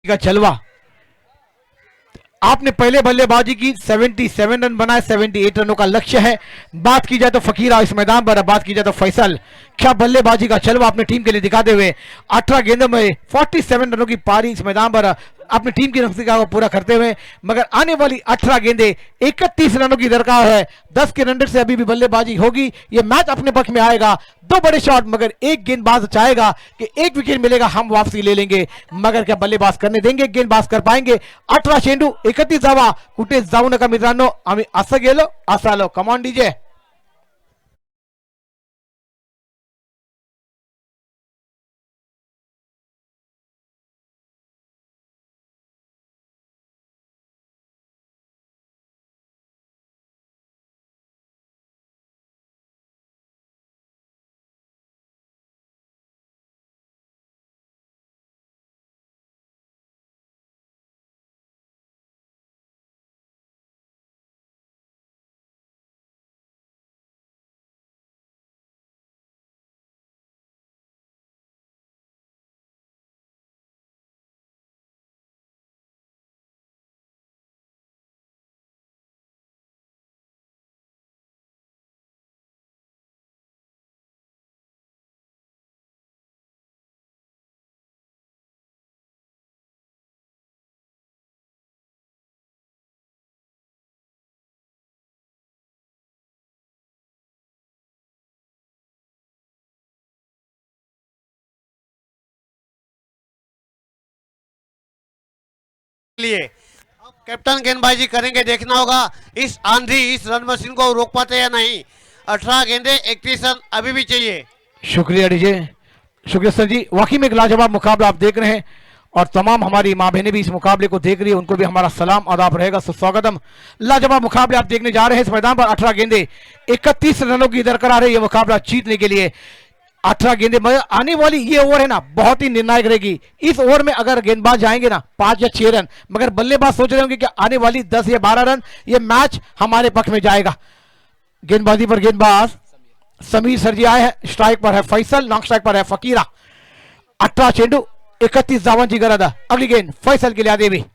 का जलवा, आपने पहले बल्लेबाजी की 77 रन बनाए, 78 रनों का लक्ष्य है। बात की जाए तो फकीरा इस मैदान पर, बात की जाए तो फैसल, क्या बल्लेबाजी का जलवा अपने टीम के लिए दिखाते हुए 18 गेंदों में 47 रनों की पारी इस मैदान पर अपनी टीम की रफ्तार को पूरा करते हुए, मगर आने वाली 18 गेंदें 31 रनों की दरकार है। 10 के रन से अभी भी बल्लेबाजी होगी, ये मैच अपने पक्ष में आएगा। 2 बड़े शॉट, मगर एक गेंदबाज चाहेगा कि एक विकेट मिलेगा हम वापसी ले लेंगे, मगर क्या बल्लेबाज करने देंगे, गेंदबाज कर पाएंगे? 18 चेंडू 31 धावा, कुठे जाऊ नका मित्रांनो, आम्ही असं गेलो असं आलो। Come on DJ. लिए अब कैप्टन गेंदबाजी करेंगे, देखना होगा इस आंधी, इस रन मशीन को रोक पाते या नहीं। 18 गेंदे 31 रन अभी भी चाहिए। शुक्रिया डीजे, शुक्रिया सर जी। वाकई में एक लाजवाब मुकाबला आप देख रहे हैं और तमाम हमारी माँ बहनें भी इस मुकाबले को देख रही है, उनको भी हमारा सलाम आदाब रहेगा, सुस्वागतम। लाजवाब मुकाबले आप देखने जा रहे हैं इस मैदान पर। 18 गेंदे 31 रनों की दरकार है ये मुकाबला जीतने के लिए। 18 गेंदे, मगर आने वाली ये ओवर है ना बहुत ही निर्णायक रहेगी। इस ओवर में अगर गेंदबाज जाएंगे ना 5 या 6 रन, मगर बल्लेबाज सोच रहे होंगे कि आने वाली 10 या 12 रन, ये मैच हमारे पक्ष में जाएगा। गेंदबाजी पर गेंदबाज समीर सर जी आए हैं, स्ट्राइक पर है फैसल, नॉन स्ट्राइक पर है फकीरा। 18 चेंडू 31 धावांची गरज है। अगली गेंद फैसल के लिए आदेवी,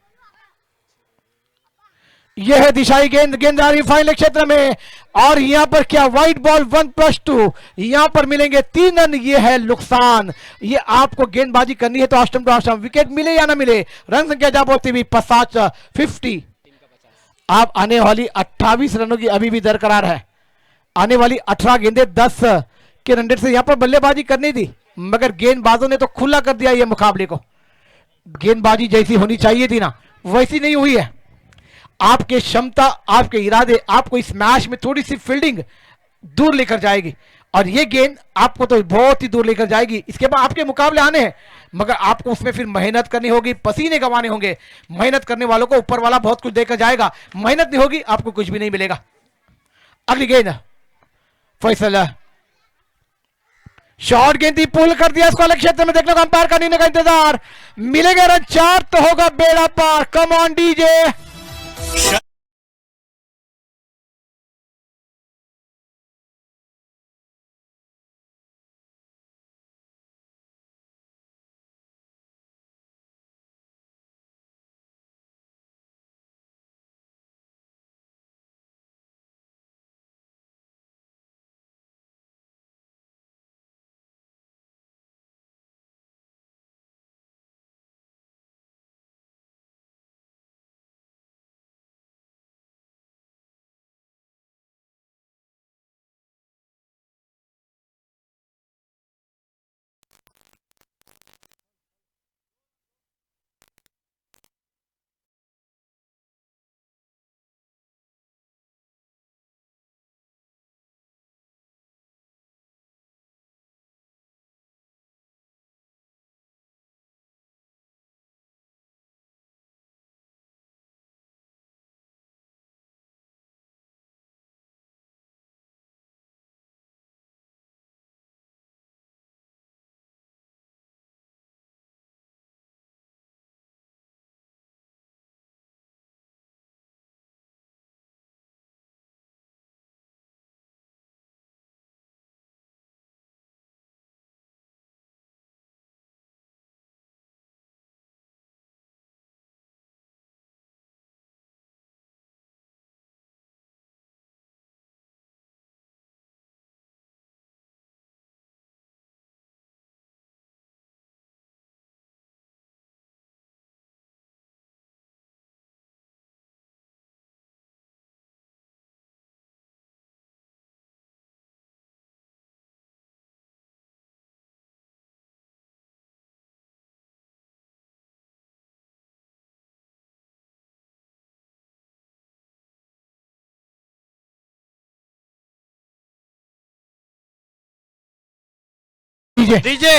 यह है दिशाई गेंद, गेंद आ रही फाइनल क्षेत्र में और यहां पर क्या वाइट बॉल 1+2, यहां पर मिलेंगे 3 रन, ये है नुकसान। ये आपको गेंदबाजी करनी है तो ऑस्टम टू ऑस्टम, विकेट मिले या ना मिले, रन संख्या जा पहुंचती हुई 50। आप आने वाली 28 रनों की अभी भी दरकरार है। आने वाली 18 गेंदे 10 के रन रेट से यहां पर बल्लेबाजी करनी थी, मगर गेंदबाजों ने तो खुला कर दिया ये मुकाबले को। गेंदबाजी जैसी होनी चाहिए थी ना वैसी नहीं हुई है। आपके क्षमता, आपके इरादे आपको इस मैच में थोड़ी सी फील्डिंग दूर लेकर जाएगी और ये गेंद आपको तो बहुत ही दूर लेकर जाएगी। इसके बाद आपके मुकाबले आने हैं, मगर आपको उसमें फिर मेहनत करनी होगी, पसीने गंवाने होंगे। मेहनत करने वालों को ऊपर वाला बहुत कुछ देकर जाएगा, मेहनत नहीं होगी आपको कुछ भी नहीं मिलेगा। अगली गेंद फैसल, शॉर्ट गेंद थी, पुल कर दिया इसको अलग क्षेत्र में, देखने को अंपायर का निर्णय का इंतजार। मिलेगा रन 4 तो होगा बेड़ा पार। Come on DJ. डीजे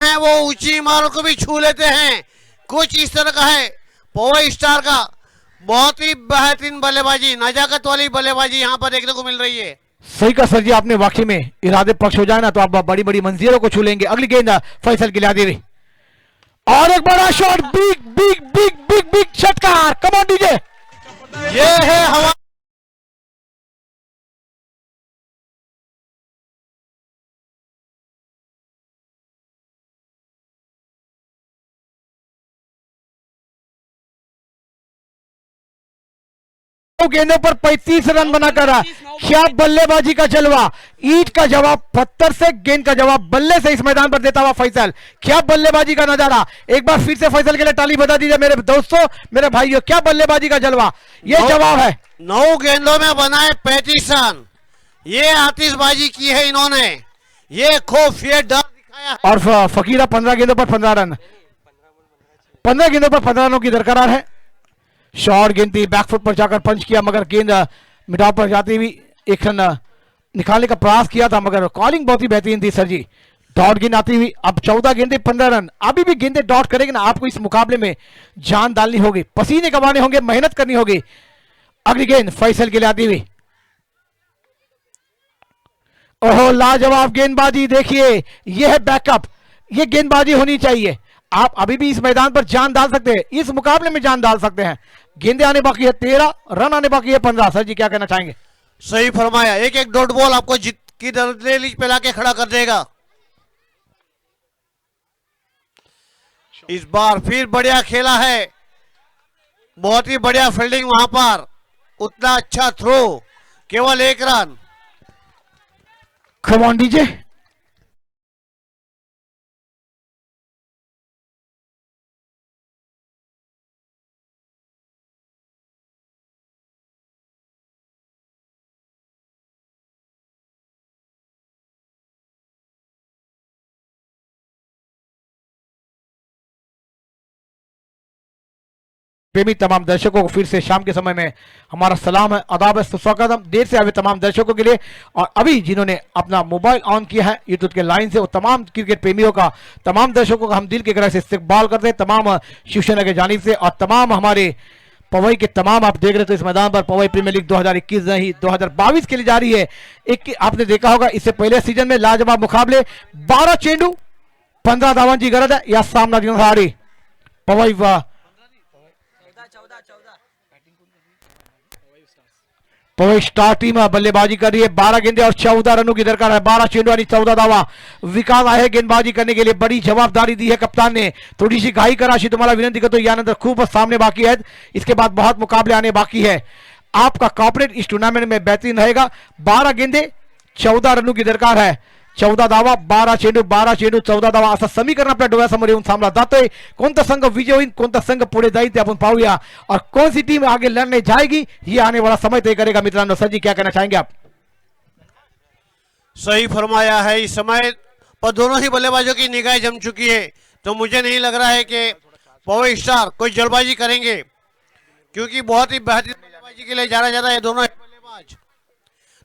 है वो ऊंची इमारत को भी छू लेते हैं। कुछ इस तरह का है पावर स्टार का, बहुत ही बेहतरीन बल्लेबाजी, नजाकत वाली बल्लेबाजी यहाँ पर देखने को मिल रही है। सही का सर जी आपने, वाकई में इरादे पक्ष हो जाए ना तो आप बड़ी बड़ी मंजिलों को छू लेंगे। अगली गेंद फैसल के लिए आदेवी और एक बड़ा shot, big big big big big षटकार। कम ऑन डीजे, ये है हमारा गेंदों पर 35 रन बनाकर क्या बल्लेबाजी का जलवा। ईंट का जवाब पत्थर से, गेंद का जवाब बल्ले से इस मैदान पर देता हुआ फैसल। क्या बल्लेबाजी का नजारा। एक बार फिर से फैसल के लिए ताली बजा दीजिए मेरे दोस्तों, मेरे भाइयों। क्या बल्लेबाजी का जलवा, यह जवाब है। 9 गेंदों में बनाए 35 रन। ये आतिशबाजी की है इन्होंने, ये खौफ, ये डर दिखाया है। और फकीरा 15 गेंदों पर 15 रन, 15 गेंदों पर 15 रनों की दरकार है। शॉर्ट गेंद थी, बैकफुट पर जाकर पंच किया, मगर गेंद मिटाव पर जाती हुई एक रन निकालने का प्रयास किया था, मगर कॉलिंग बहुत ही बेहतरीन थी सर जी। डॉट गेंद आती हुई, अब 14 गेंदे 15 रन। अभी भी गेंदे डॉट करेंगे ना, आपको इस मुकाबले में जान डालनी होगी, पसीने कमाने होंगे, मेहनत करनी होगी। अगली गेंद फैसल के लिए आती हुई, ओहो लाजवाब गेंदबाजी। देखिए यह है बैकअप, यह गेंदबाजी होनी चाहिए। आप अभी भी इस मैदान पर जान डाल सकते हैं, इस मुकाबले में जान डाल सकते हैं। गेंदे आने बाकी है 13, रन आने बाकी है 15। सर जी क्या कहना चाहेंगे। सही फरमाया, एक एक डॉट बॉल आपको जीत की दहलीज पे लाके खड़ा कर देगा। इस बार फिर बढ़िया खेला है, बहुत ही बढ़िया फील्डिंग वहां पर, उतना अच्छा थ्रो, केवल 1 रन। Come on DJ. प्रेमी तमाम दर्शकों को फिर से शाम के समय में हमारा सलाम है, आदाब है, सुस्वागतम देर से आए तमाम दर्शकों के लिए। और अभी जिन्होंने अपना मोबाइल ऑन किया है यूट्यूब के लाइन से, वो तमाम क्रिकेट प्रेमियों का, तमाम दर्शकों का हम दिल के गहराई से इस्तकबाल करते हैं, तमाम शिवसेना के जानिब से। और तमाम हमारे पवई के तमाम आप देख रहे थे इस मैदान पर, पवई प्रीमियर लीग 2021 नहीं 2022 के लिए जारी है। एक आपने देखा होगा इससे पहले सीजन में लाजवाब मुकाबले, 12 चेंडू 15 धावन की गरज है या सामना दिखाड़ी पवई पवई स्टार टीम बल्लेबाजी कर रही है। 12 गेंदे और 14 रनों की दरकार है, 12 चेंडू यानी 14 दावा। विकास आए गेंदबाजी करने के लिए, बड़ी जवाबदारी दी है कप्तान ने। थोड़ी सी घाई का राशि तुम्हारा विनंती करते यानंतर खूब सामने बाकी है, इसके बाद बहुत मुकाबले आने बाकी है। आपका कॉर्पोरेट इस टूर्नामेंट में बेहतरीन रहेगा। 12 गेंदे 14 रनों की दरकार है, 14 धावा, 12 चेंडू 14 धावा असं समीकरण आपल्या डोळ्यासमोर येऊन सामना जातोय। कोणता संघ विजय होईल, कोणता संघ पुढे जाईल ते आपण पाहूया, और कौन सी टीम आगे लड़ने जाएगी ये आने वाला समय तय करेगा। मित्रांनो सर जी क्या कहना चाहेंगे आप। सही फरमाया है, इस समय पर दोनों ही बल्लेबाजों की निगाहें जम चुकी है, तो मुझे नहीं लग रहा है कि पवई स्टार कोई जल्दबाजी करेंगे, क्योंकि बहुत ही बेहतरीन बल्लेबाजी के लिए जाना जाता है दोनों ही बल्लेबाज।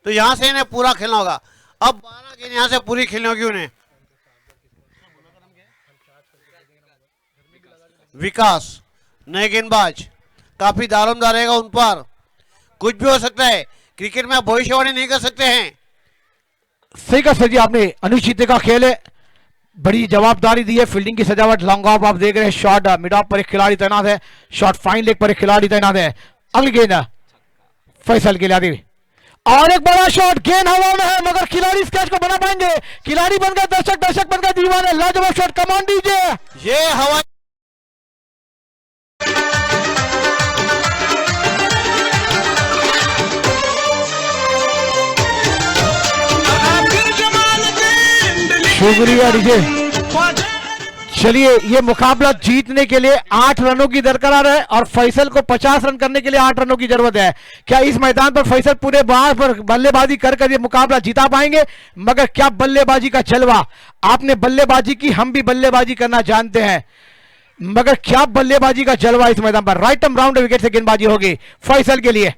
तो यहां से इन्हें पूरा खेलना होगा। अब 12 गेंद यहां से पूरी खेलनी होगी उन्हें। विकास नए गेंदबाज, काफी दारोमदार रहेगा उन पर, कुछ भी हो सकता है, क्रिकेट में आप भविष्यवाणी नहीं कर सकते हैं। सही कहा सर जी आपने, अनुचित का खेल है, बड़ी जवाबदारी दी है। फील्डिंग की सजावट, लॉन्ग ऑफ आप देख रहे हैं, शॉट मिड ऑफ पर एक खिलाड़ी तैनात है, शॉट फाइन लेग पर एक खिलाड़ी तैनात है। अगली गेंद फैसल के लिए, और एक बड़ा शॉट, गेंद हवा में है मगर खिलाड़ी इस कैच को बना पाएंगे। खिलाड़ी बन गए दर्शक, दर्शक बन गए दीवाने। लाजवाब शॉट, कमान दीजिए। ये हवा शुक्रिया डीजे। चलिए ये मुकाबला जीतने के लिए 8 रनों की दरकार है, और फैसल को 50 रन करने के लिए 8 रनों की जरूरत है। क्या इस मैदान पर फैसल पूरे बार पर बल्लेबाजी कर ये मुकाबला जीता पाएंगे। मगर क्या बल्लेबाजी का जलवा, आपने बल्लेबाजी की, हम भी बल्लेबाजी करना जानते हैं, मगर क्या बल्लेबाजी का जलवा इस मैदान पर। राइट एंड राउंड विकेट से गेंदबाजी होगी फैसल के लिए।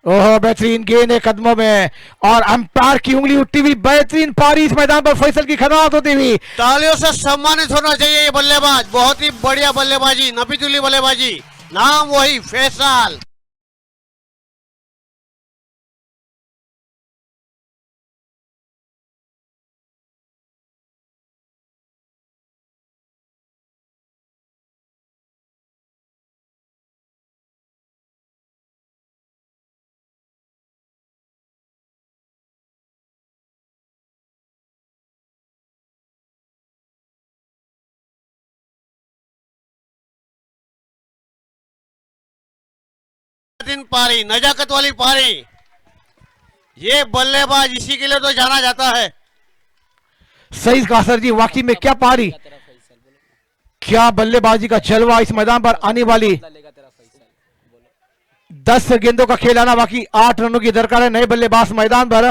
ओहो बेहतरीन गेंद है कदमों में, और अंपायर की उंगली उठती हुई, बेहतरीन पारी इस मैदान पर फैसल की खतरनाक होती हुई। तालियों से सम्मानित होना चाहिए ये बल्लेबाज, बहुत ही बढ़िया बल्लेबाजी, नपीतुली बल्लेबाजी, नाम वही फैसल। बेहतरीन पारी, नजाकत वाली पारी। ये बल्लेबाज इसी के लिए तो जाना जाता है। सही कहा सर जी, वाकई में क्या पारी, तेरा फैसल बोलो, क्या बल्लेबाजी का जलवा इस मैदान पर आने वाली। लेगा तेरा फैसल बोलो। 10 गेंदों का खेल आना बाकी, 8 रनों की दरकार है। नए बल्लेबाज मैदान पर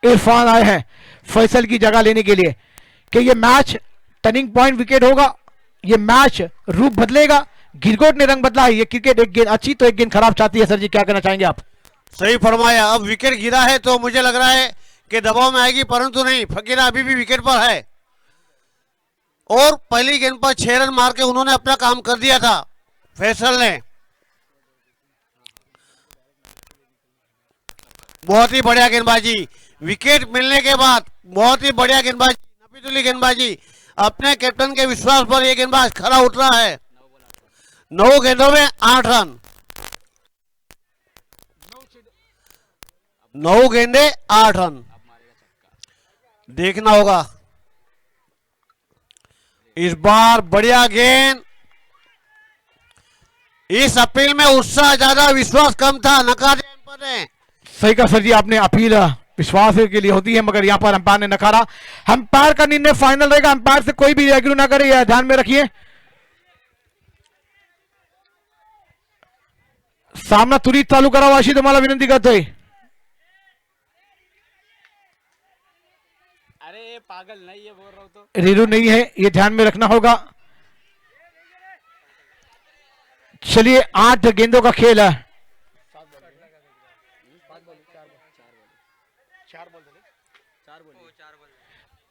इरफान आए हैं फैसल की जगह लेने के लिए। कि ये मैच टर्निंग पॉइंट विकेट होगा, ये मैच रूप बदलेगा। गिरगोट ने रंग बदला है। ये क्रिकेट एक गेंद अच्छी तो एक गेंद खराब चाहती है। सर जी क्या कहना चाहेंगे आप? सही फरमाया। अब विकेट गिरा है तो मुझे लग रहा है कि दबाव में आएगी, परंतु नहीं, फकीरा अभी भी विकेट पर है और पहली गेंद पर 6 रन मार के उन्होंने अपना काम कर दिया था फैसल ने। बहुत ही बढ़िया गेंदबाजी, विकेट मिलने के बाद बहुत ही बढ़िया गेंदबाजी, नफीसुली गेंदबाजी। अपने कैप्टन के विश्वास पर यह गेंदबाज खरा उठ रहा है। 9 गेंदों में 8 रन, 9 गेंदे 8 रन। देखना होगा इस बार बढ़िया गेंद। इस अपील में उत्साह ज्यादा, विश्वास कम था, नकार दिया एम्पायर ने। सही कहा सर जी आपने, अपील विश्वास के लिए होती है, मगर यहां पर अंपायर ने नकारा। अंपायर का निर्णय फाइनल रहेगा, अंपायर से कोई भी एग्री ना करे, यह ध्यान में रखिए। सामना त्वरित चालू करावा अशी तुम्हाला विनंती करतोय। अरे ये पागल नहीं है बोल रहा हूँ तो। रीरू नहीं है, ये ध्यान में रखना होगा। चलिए 8 गेंदों का खेल है।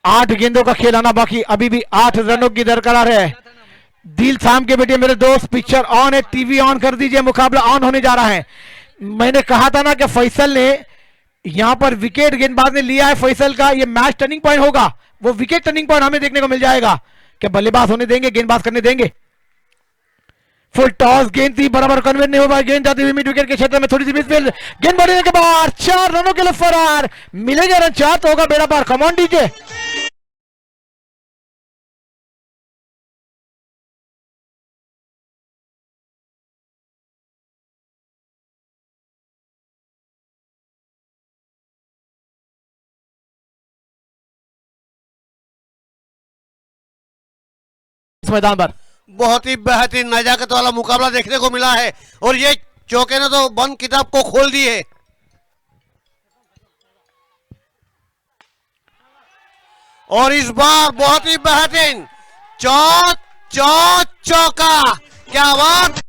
8 गेंदों का खेल आना बाकी, अभी भी 8 रनों की दरकार है। दिल थाम के बेटे मेरे दोस्त, पिक्चर ऑन है, टीवी ऑन कर दीजिए, मुकाबला ऑन होने जा रहा है। मैंने कहा था ना कि फैसल ने यहां पर विकेट गेंदबाज ने लिया है फैसल का, ये मैच टर्निंग पॉइंट होगा। वो विकेट टर्निंग पॉइंट हमें देखने को मिल जाएगा कि बल्लेबाज होने देंगे, गेंदबाज करने देंगे। फुल टॉस गेंद थी, बराबर कन्वर्ट नहीं हो पाया, गेंद जाती हुई मिड विकेट के क्षेत्र में, थोड़ी सी मिसफील्ड, गेंद बढ़ने के बाद 4 रनों के लिए फरार। मिलेगा रन 4 तो होगा बेड़ा पार। Come on DJ. इस मैदान पर बहुत ही बेहतरीन नजाकत वाला मुकाबला देखने को मिला है और ये चौके ने तो बंद किताब को खोल दी है। और इस बार बहुत ही बेहतरीन चौका, क्या बात।